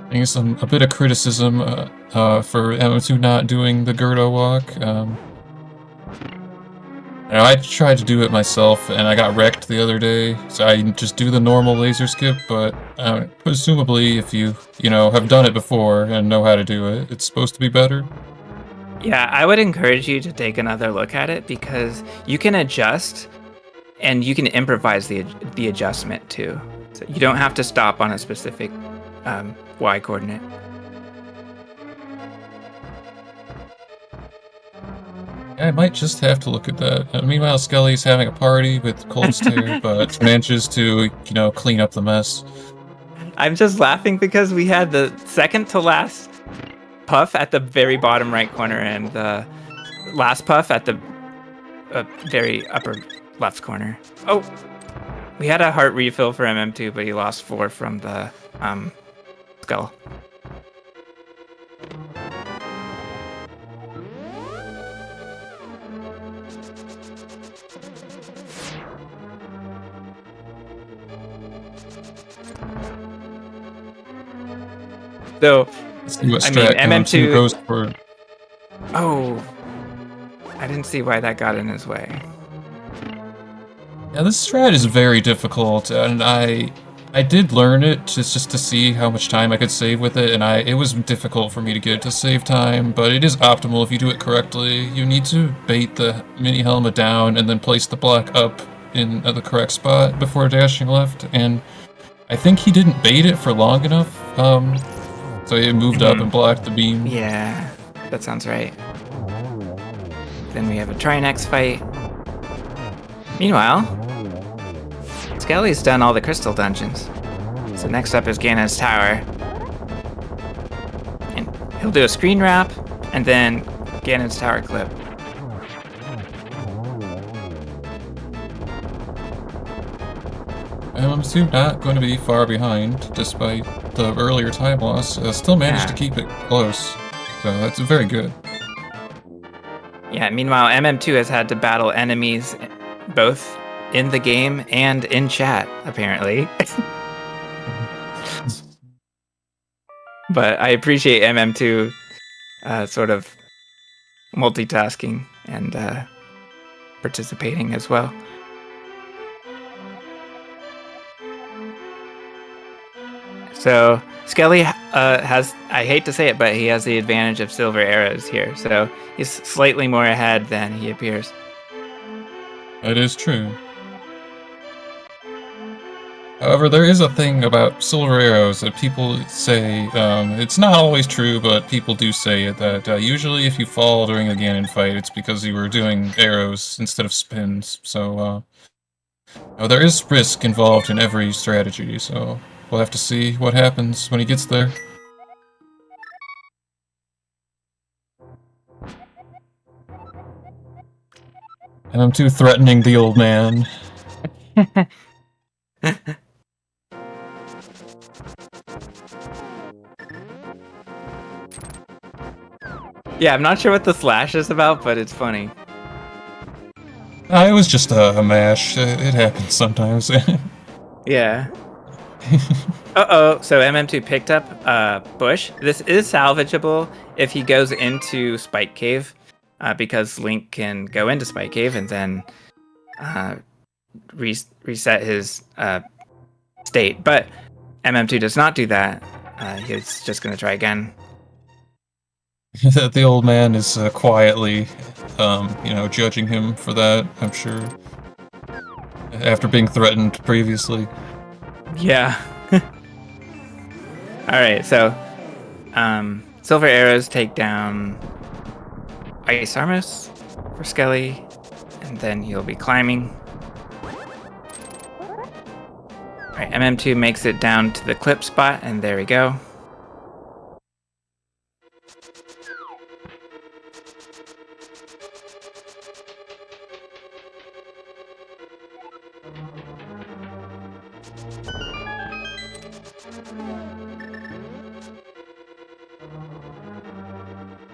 I guess a bit of criticism for MM2 not doing the Gerdo walk. I tried to do it myself, and I got wrecked the other day, so I just do the normal laser skip, but presumably if you have done it before and know how to do it, it's supposed to be better. Yeah, I would encourage you to take another look at it because you can adjust and you can improvise the adjustment too. So you don't have to stop on a specific Y coordinate. I might just have to look at that. Meanwhile, Skele's having a party with Cold's Tear, but manages to, clean up the mess. I'm just laughing because we had the second to last puff at the very bottom right corner and the last puff at the very upper left corner. Oh, we had a heart refill for MM2, but he lost 4 from the Skele. So, I mean, MM2 goes for. Oh, I didn't see why that got in his way. Yeah, this strat is very difficult, and I did learn it just to see how much time I could save with it, and it was difficult for me to get it to save time, but it is optimal if you do it correctly. You need to bait the mini helmet down and then place the block up in the correct spot before dashing left, and I think he didn't bait it for long enough, so it moved up and blocked the beam. Yeah, that sounds right. Then we have a Trinex fight. Meanwhile, Skele's done all the crystal dungeons. So next up is Ganon's Tower. And he'll do a screen wrap, and then Ganon's Tower clip. MM2 not going to be far behind, despite the earlier time loss. Still managed to keep it close, so that's very good. Yeah, meanwhile, MM2 has had to battle enemies both in the game and in chat, apparently. But I appreciate MM2 sort of multitasking and participating as well. So Skele has, I hate to say it, but he has the advantage of silver arrows here. So he's slightly more ahead than he appears. That is true. However, there is a thing about silver arrows that people say, it's not always true, but people do say it, that usually if you fall during a Ganon fight, it's because you were doing arrows instead of spins. So there is risk involved in every strategy, so we'll have to see what happens when he gets there. And I'm too threatening the old man. Yeah, I'm not sure what the slash is about, but it's funny. It was just a mash. It happens sometimes. Yeah. Uh-oh, so MM2 picked up Bush. This is salvageable if he goes into Spike Cave. because Link can go into Spike Cave and then reset his state. But MM2 does not do that. He's just going to try again. The old man is quietly, judging him for that, I'm sure. After being threatened previously. Yeah. Alright, so silver arrows take down Ice Armos for Skele, and then he'll be climbing. Alright, MM2 makes it down to the clip spot, and there we go.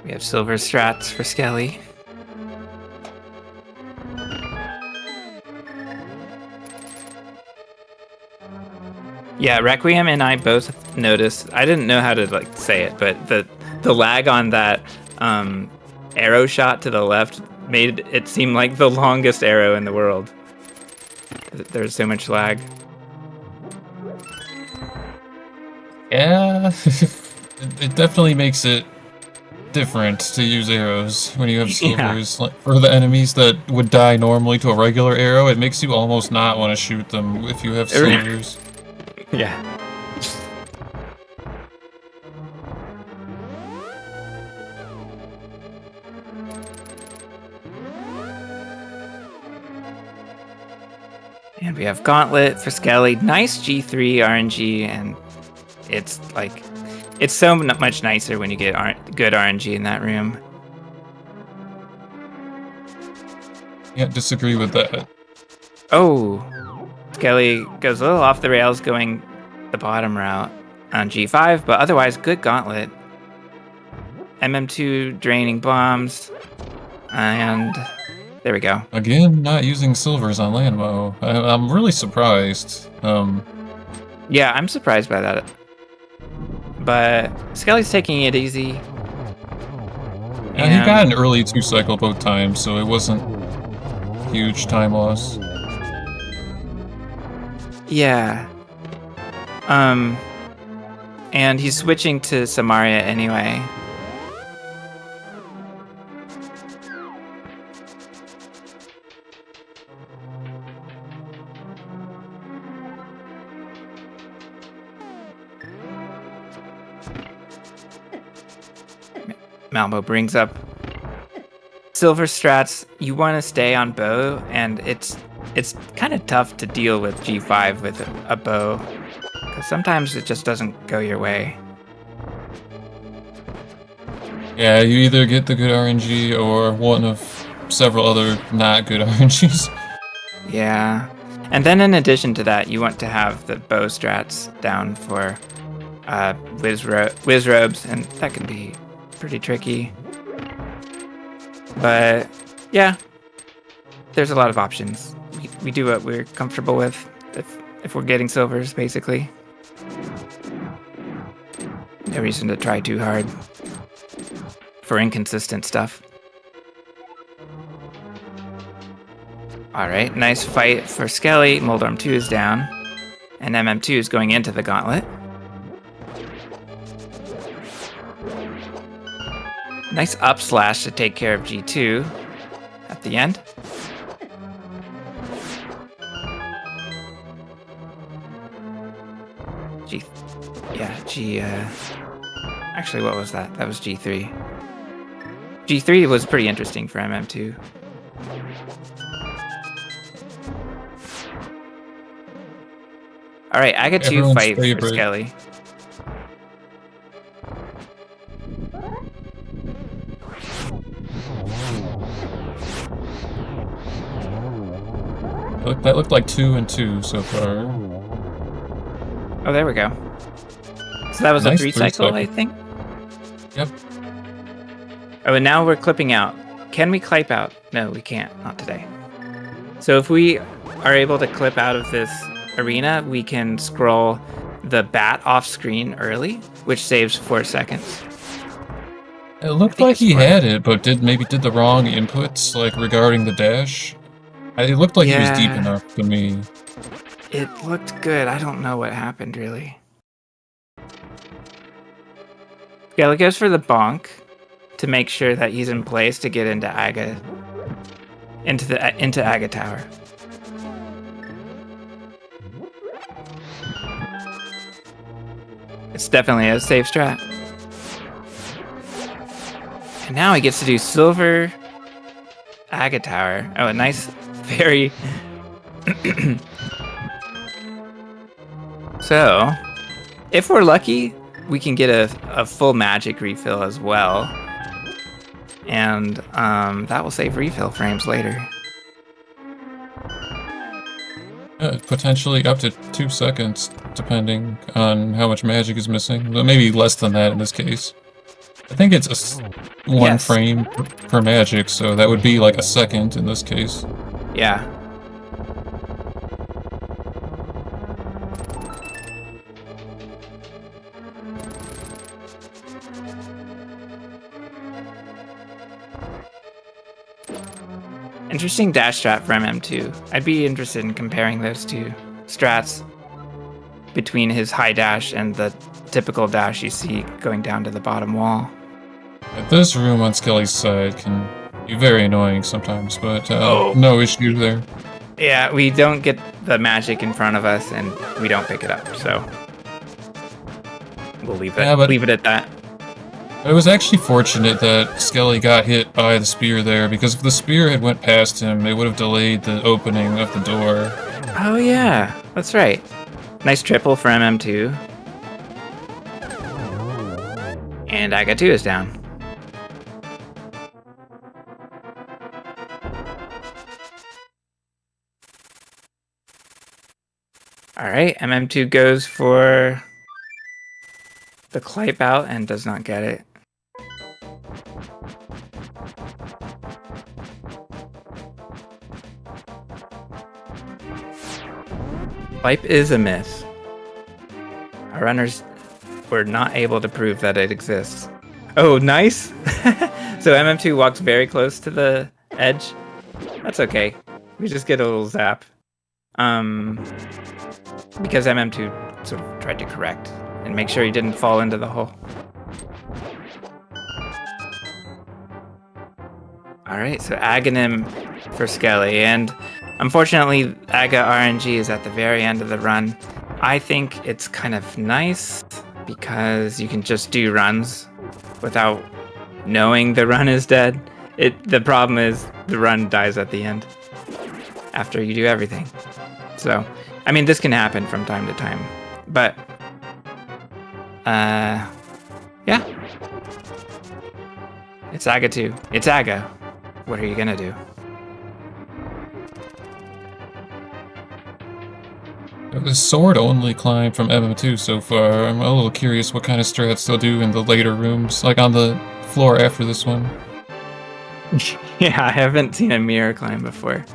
We have silver strats for Skele. Yeah, Requiem and I both noticed. I didn't know how to say it, but the lag on that arrow shot to the left made it seem like the longest arrow in the world. There's so much lag. Yeah, it definitely makes it different to use arrows when you have silvers. Yeah. For the enemies that would die normally to a regular arrow, it makes you almost not want to shoot them if you have silvers. Yeah. And we have Gauntlet for Skele. Nice G3 RNG, and it's so much nicer when you get good RNG in that room. Can't disagree with that. Oh, Skele goes a little off the rails going the bottom route on G5, but otherwise good Gauntlet. MM2 draining bombs, and there we go. Again, not using silvers on Landmo. I'm really surprised. Yeah, I'm surprised by that. But Skele's taking it easy. And he got an early 2-cycle both times, so it wasn't huge time loss. Yeah. And he's switching to Samaria anyway. Malmo brings up silver strats. You want to stay on bow, and it's kind of tough to deal with G5 with a bow, because sometimes it just doesn't go your way. Yeah, you either get the good RNG or one of several other not good RNGs. Yeah. And then in addition to that, you want to have the bow strats down for whiz robes, and that can be pretty tricky. But yeah, there's a lot of options. We do what we're comfortable with if we're getting silvers, basically. No reason to try too hard for inconsistent stuff. Alright, nice fight for Skele. Moldorm 2 is down, and MM2 is going into the gauntlet. Nice up slash to take care of G2 at the end. Actually, what was that? That was G3. G3 was pretty interesting for MM2. Alright, I got to fight for Skele. That looked like 2 and 2 so far. Oh, there we go. So that was nice, a 3-cycle, I think? Yep. Oh, and now we're clipping out. Can we clip out? No, we can't. Not today. So if we are able to clip out of this arena, we can scroll the bat off screen early, which saves 4 seconds. It looked think like it's he fine. had it, but maybe did the wrong inputs, like regarding the dash. It looked like he was deep Yeah. enough to me. It looked good. I don't know what happened, really. Skele goes for the bonk to make sure that he's in place to get into Aga. Into Aga Tower. It's definitely a safe strat. And now he gets to do silver Aga Tower. Oh, a nice, very... So, if we're lucky, we can get a full magic refill as well. And that will save refill frames later. Potentially up to 2 seconds, depending on how much magic is missing. Well, maybe less than that in this case. I think it's one Yes. frame per magic, so that would be like a second in this case. Yeah. Interesting dash strat for MM2. I'd be interested in comparing those two strats between his high dash and the typical dash you see going down to the bottom wall. This room on Skele's side can be very annoying sometimes, but Oh. no issue there. Yeah, we don't get the magic in front of us and we don't pick it up, so we'll leave it at that. It was actually fortunate that Skele got hit by the spear there, because if the spear had went past him, it would have delayed the opening of the door. Oh yeah, that's right. Nice triple for MM2. And Aga 2 is down. Alright, MM2 goes for the Clipe out and does not get it. Clipe is a myth. Our runners were not able to prove that it exists. Oh, nice! So MM2 walks very close to the edge. That's okay. We just get a little zap. Because MM2 sort of tried to correct and make sure he didn't fall into the hole. Alright, so Aghanim for Skele, and unfortunately Aga RNG is at the very end of the run. I think it's kind of nice because you can just do runs without knowing the run is dead. The problem is the run dies at the end after you do everything. So, I mean, this can happen from time to time, but yeah. It's Aga 2. It's Aga. What are you gonna do? The sword only climb from MM2 so far. I'm a little curious what kind of strats they'll do in the later rooms, like on the floor after this one. Yeah, I haven't seen a mirror climb before.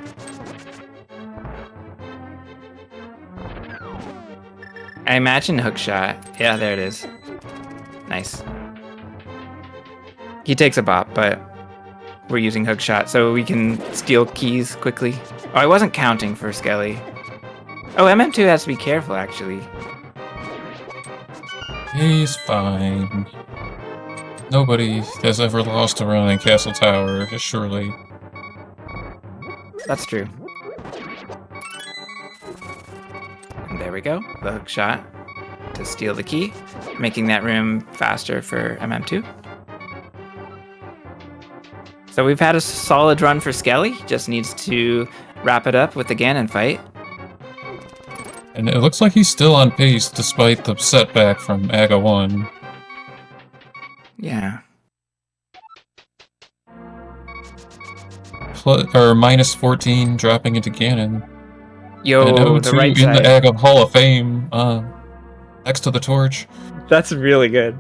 I imagine hookshot. Yeah, there it is. Nice. He takes a bop, but we're using hookshot so we can steal keys quickly. Oh, I wasn't counting for Skele. Oh, MM2 has to be careful, actually. He's fine. Nobody has ever lost a run in Castle Tower, surely. That's true. And there we go, the hook shot to steal the key, making that room faster for MM2. So we've had a solid run for Skele, just needs to wrap it up with the Ganon fight. And it looks like he's still on pace despite the setback from Aga 1. Yeah. Minus 14 dropping into Ganon. Yo, and the 0-2 right in side. the Aga Hall of Fame, next to the torch. That's really good.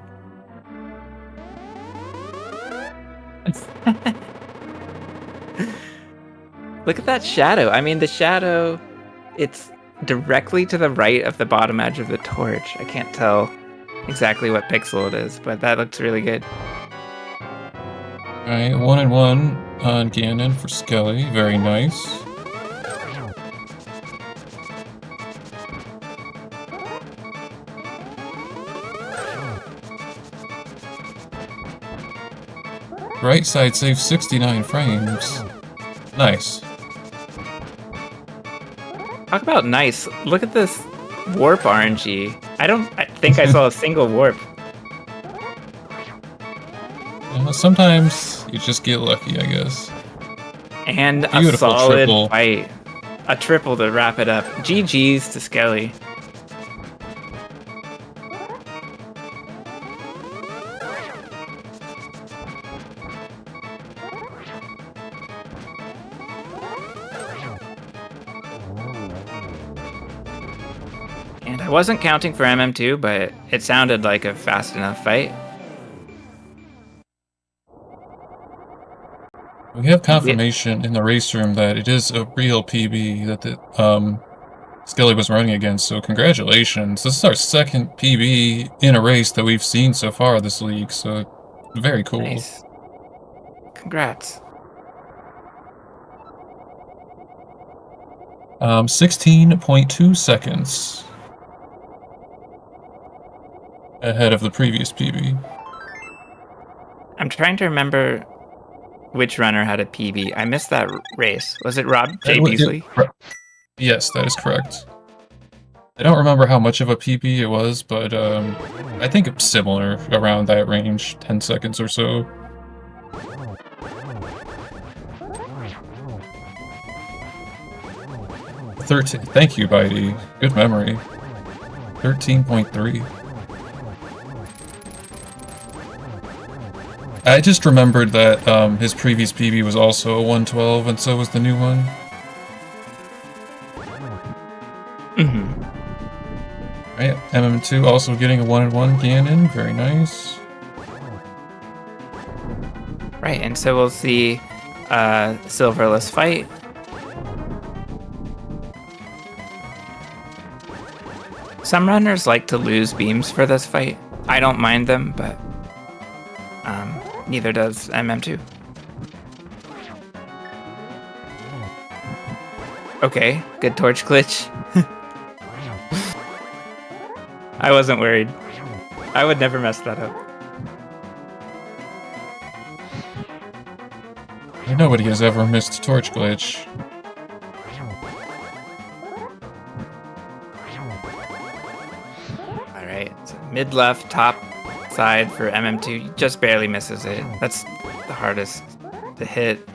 Look at that shadow. I mean, the shadow, it's directly to the right of the bottom edge of the torch. I can't tell exactly what pixel it is, but that looks really good. Alright, 1-1 on Ganon for Skele. Very nice. Right side saves 69 frames. Nice. Talk about nice. Look at this warp RNG. I think I saw a single warp. Sometimes you just get lucky, I guess. And Beautiful a solid triple. fight. A triple to wrap it up. GG's to Skele. And I wasn't counting for MM2, but it sounded like a fast enough fight. We have confirmation in the race room that it is a real PB that the Skele was running against, so congratulations. This is our second PB in a race that we've seen so far this league, so very cool. Nice. Congrats. 16.2 seconds ahead of the previous PB. I'm trying to remember which runner had a PB. I missed that race. Was it Rob J. Beasley? Yes, that is correct. I don't remember how much of a PB it was, but I think it's similar, around that range, 10 seconds or so. Thank you, Bitey. Good memory. 13.3. I just remembered that his previous PB was also a 112, and so was the new one. Mm-hmm. Right, MM2 also getting a 1-1 Ganon, very nice. Right, and so we'll see Silverless fight. Some runners like to lose beams for this fight. I don't mind them, but neither does MM2. Okay, good torch glitch. I wasn't worried. I would never mess that up. Nobody has ever missed torch glitch. Alright, so mid left, top side for MM2. Just barely misses it. That's the hardest to hit.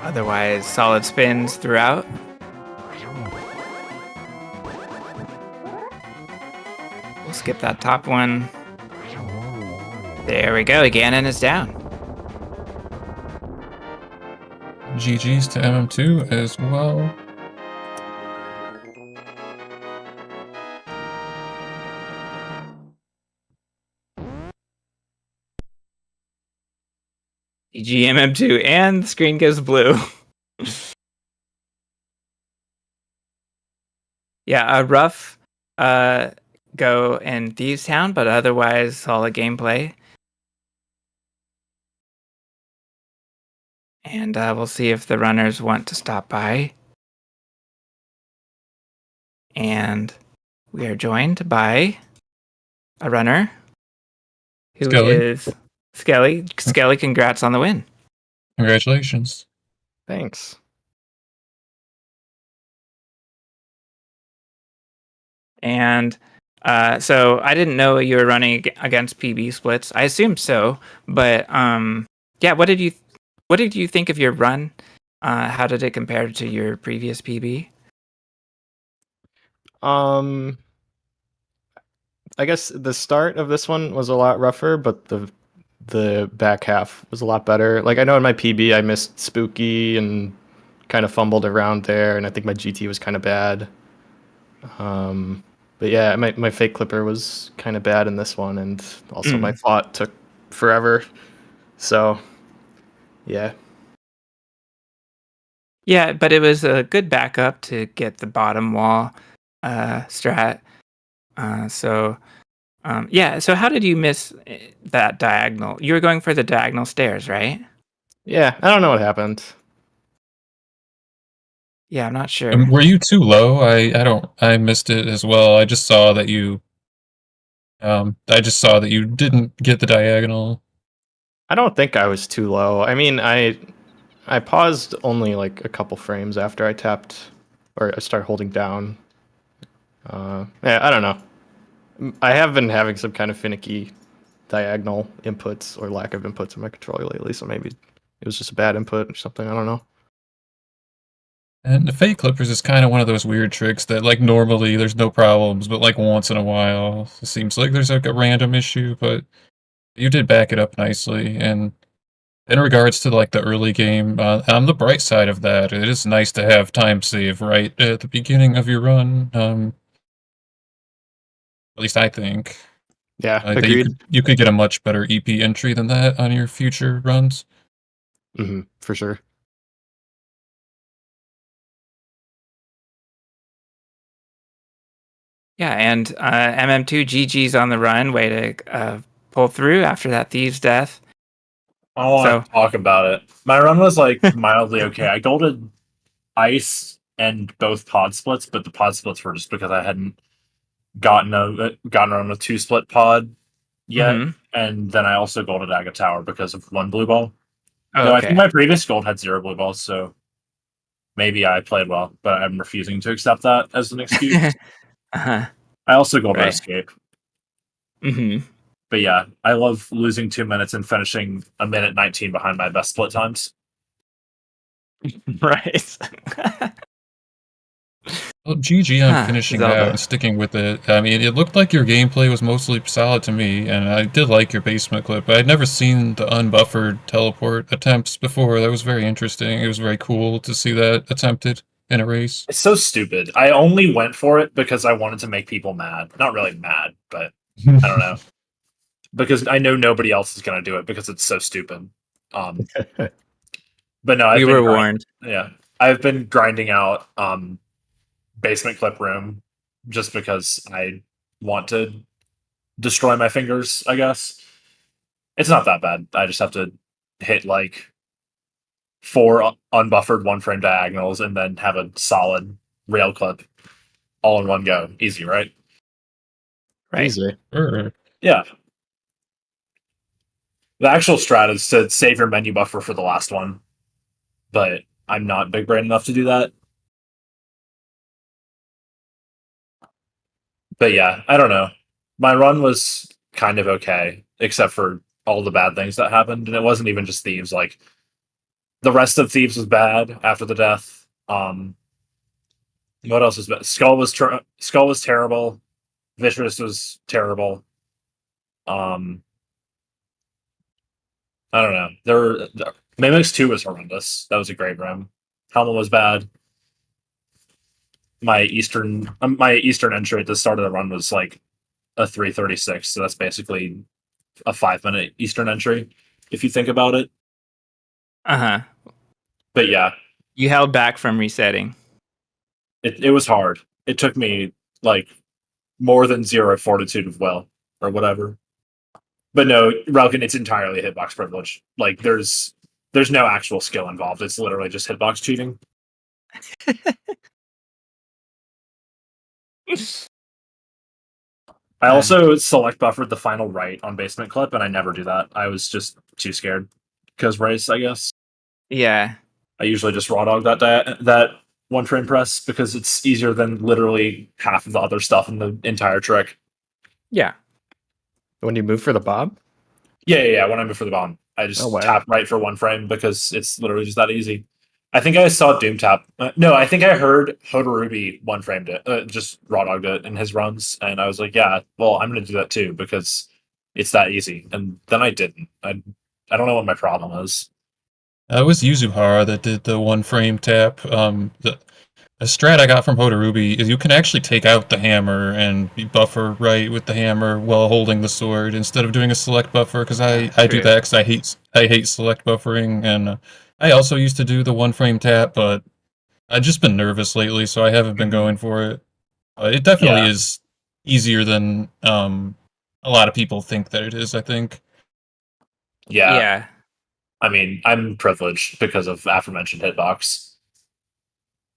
Otherwise, solid spins throughout. We'll skip that top one. There we go. Ganon is down. GG's to MM2 as well. GMM2, and the screen goes blue. Yeah, a rough go in Thieves Town, but otherwise solid gameplay. And we'll see if the runners want to stop by. And we are joined by a runner who is Skele. Skele, congrats on the win. Congratulations. Thanks. And so I didn't know you were running against PB splits. I assumed so, but yeah. What did you think of your run? How did it compare to your previous PB? I guess the start of this one was a lot rougher, but the back half was a lot better. Like, I know in my PB I missed Spooky and kind of fumbled around there, and I think my GT was kind of bad. But yeah, my fake clipper was kind of bad in this one, and also my thought took forever. So yeah. Yeah, but it was a good backup to get the bottom wall strat. Yeah. So how did you miss that diagonal? You were going for the diagonal stairs, right? Yeah, I don't know what happened. Yeah, I'm not sure. Were you too low? I missed it as well. I just saw that you didn't get the diagonal. I don't think I was too low. I mean, I paused only like a couple frames after I tapped or I started holding down. Yeah, I don't know. I have been having some kind of finicky diagonal inputs or lack of inputs in my controller lately, so maybe it was just a bad input or something. I don't know. And the fake clippers is kind of one of those weird tricks that, like, normally there's no problems, but like once in a while, it seems like there's like a random issue. But you did back it up nicely. And in regards to like the early game, on the bright side of that, it is nice to have time save right at the beginning of your run. At least I think. Yeah, That agreed. you could get a much better EP entry than that on your future runs. For sure. Yeah, and MM2 GG's on the run, way to pull through after that thieve's death. I don't want to talk about it. My run was like mildly okay. I golded ice and both pod splits, but the pod splits were just because I hadn't gotten on a 2-split pod yet, and then I also golded Aga Tower because of 1 blue ball. Oh, I think my previous gold had 0 blue balls, so maybe I played well, but I'm refusing to accept that as an excuse. I also golded Escape. But yeah, I love losing 2 minutes and finishing 1:19 behind my best split times. Right. Well, GG on finishing out and sticking with it. I mean, it looked like your gameplay was mostly solid to me, and I did like your basement clip, but I'd never seen the unbuffered teleport attempts before. That was very interesting. It was very cool to see that attempted in a race. It's so stupid. I only went for it because I wanted to make people mad. Not really mad, but I don't know. Because I know nobody else is going to do it because it's so stupid. But no, we were warned. Yeah, I've been grinding out basement clip room just because I want to destroy my fingers, I guess. It's not that bad. I just have to hit like 4 unbuffered 1-frame diagonals and then have a solid rail clip all in one go. Easy, right? Right. Easy. Yeah. The actual strat is to save your menu buffer for the last one, but I'm not big brain enough to do that. But yeah, I don't know. My run was kind of okay, except for all the bad things that happened, and it wasn't even just Thieves. Like, the rest of Thieves was bad after the death. What else was bad? Skull was terrible. Vicious was terrible. I don't know. Mimics 2 was horrendous. That was a great run. Helmet was bad. My Eastern entry at the start of the run was like a 3:36, so that's basically a 5-minute Eastern entry, if you think about it. But yeah. You held back from resetting. It was hard. It took me like more than 0 fortitude of will or whatever. But no, Relkin, it's entirely hitbox privilege. Like, there's no actual skill involved. It's literally just hitbox cheating. I also select buffered the final right on basement clip, and I never do that. I was just too scared. Because race, I guess. Yeah. I usually just raw dog that 1-frame press because it's easier than literally half of the other stuff in the entire trick. Yeah. When you move for the bob? Yeah. When I move for the bomb, I just tap right for 1 frame because it's literally just that easy. I think I saw Doom tap. No, I think I heard Hodarubi 1-framed it, just raw dogged it in his runs, and I was like, yeah, well, I'm going to do that too because it's that easy. And then I didn't. I don't know what my problem is. It was Yuzuhara that did the 1-frame tap. The strat I got from Hodarubi is you can actually take out the hammer and buffer right with the hammer while holding the sword instead of doing a select buffer, because I do that because I hate select buffering, and I also used to do the 1-frame tap, but I've just been nervous lately, so I haven't been going for it. It definitely is easier than a lot of people think that it is, I think. Yeah. I mean, I'm privileged because of aforementioned hitbox.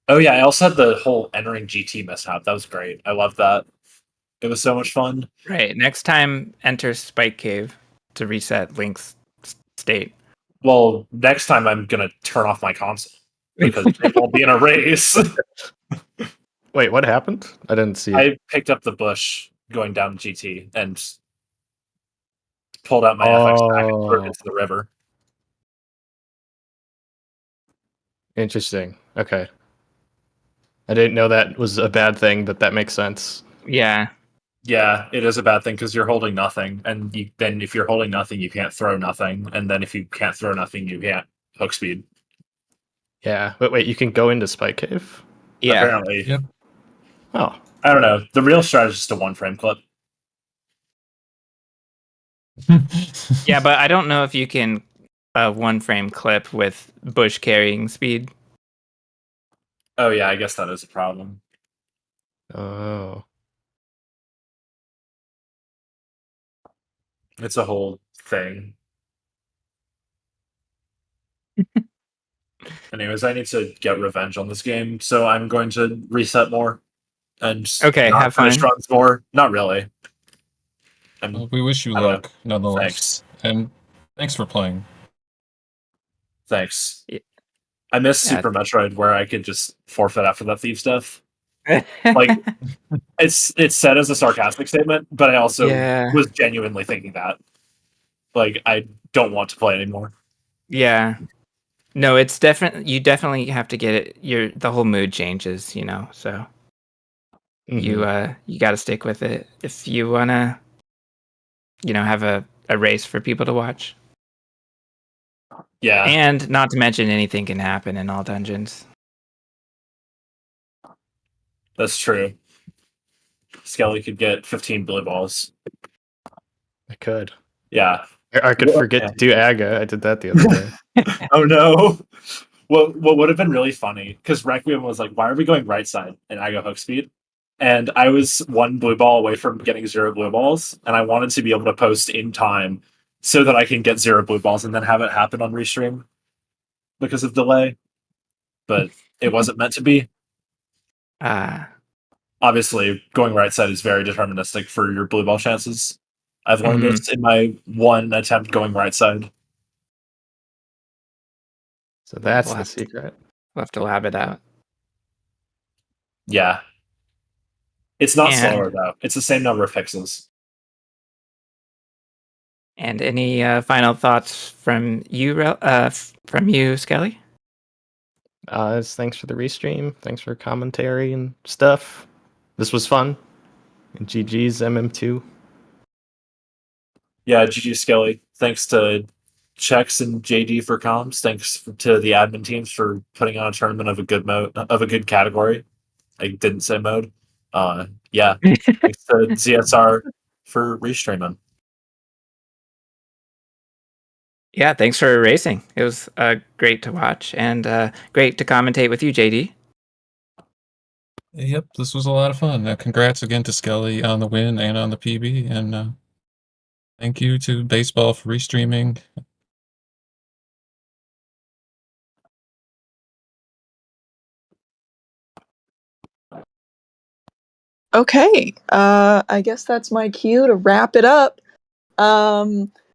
Oh yeah, I also had the whole entering GT mishap. That was great. I love that. It was so much fun. Right. Next time, enter Spike Cave to reset Link's state. Well, next time I'm gonna turn off my console because it won't be in a race. Wait, what happened? I didn't see it. I picked up the bush going down GT and pulled out my FX stack and threw it into the river. Interesting. Okay. I didn't know that was a bad thing, but that makes sense. Yeah. Yeah, it is a bad thing because you're holding nothing, and then if you're holding nothing, you can't throw nothing, and then if you can't throw nothing, you can't hook speed. Yeah. But wait, you can go into Spike Cave? Yeah. Apparently. Yep. Oh. I don't know. The real strategy is just a one-frame clip. Yeah, but I don't know if you can one frame clip with bush carrying speed. Oh yeah, I guess that is a problem. Oh. It's a whole thing. Anyways, I need to get revenge on this game, so I'm going to reset more and Okay, not have finish fun. runs more. Not really. Well, we wish you I don't luck, nonetheless. And thanks for playing. Thanks. Yeah. I miss Yeah. Super Metroid where I could just forfeit after that thief stuff. Like, it's said as a sarcastic statement, but I also Yeah. was genuinely thinking that. Like, I don't want to play anymore. Yeah. No, it's definitely, you definitely have to get it. The whole mood changes, so Mhm. you got to stick with it if you want to, have a race for people to watch. Yeah, And not to mention anything can happen in all dungeons. that's true. Skelly could get 15 blue balls. I could. Yeah. I could Well, forget yeah. to do Aga. I did that the other day. Oh no. What would have been really funny, because Requiem was like, why are we going right side? And I go hook speed. And I was one blue ball away from getting 0 blue balls, and I wanted to be able to post in time so that I can get 0 blue balls and then have it happen on restream because of delay. But it wasn't meant to be. Obviously, going right side is very deterministic for your blue ball chances. I've learned this in my one attempt going right side. So that's We'll the have to- secret. We'll have to lab it out. Yeah. It's not And- slower, though. It's the same number of pixels. And any final thoughts from you, Skele? Thanks for the restream. Thanks for commentary and stuff. This was fun. And GG's MM2. Yeah, GG Skelly. Thanks to Chex and JD for comms. Thanks to the admin teams for putting on a tournament of a good category. I didn't say mode. Yeah. Thanks to ZSR for restreaming. Yeah, thanks for racing. It was great to watch and great to commentate with you, JD. Yep, this was a lot of fun. Congrats again to Skelly on the win and on the PB. And thank you to Baseball for restreaming. Okay, I guess that's my cue to wrap it up.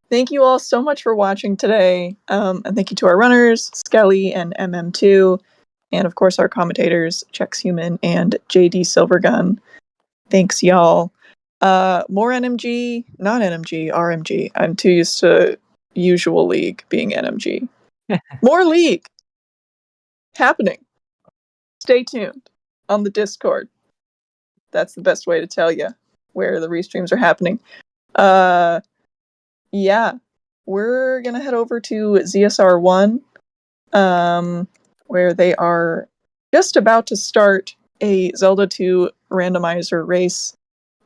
Thank you all so much for watching today, and thank you to our runners, Skele and MM2, and of course our commentators, Chex Human and JD Silvergun. Thanks, y'all. More NMG, not NMG, RMG. I'm too used to usual League being NMG. More League happening. Stay tuned on the Discord. That's the best way to tell you where the restreams are happening. Yeah, we're gonna head over to ZSR1, where they are just about to start a Zelda 2 randomizer race.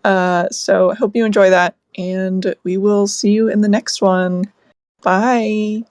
So I hope you enjoy that, and we will see you in the next one. Bye.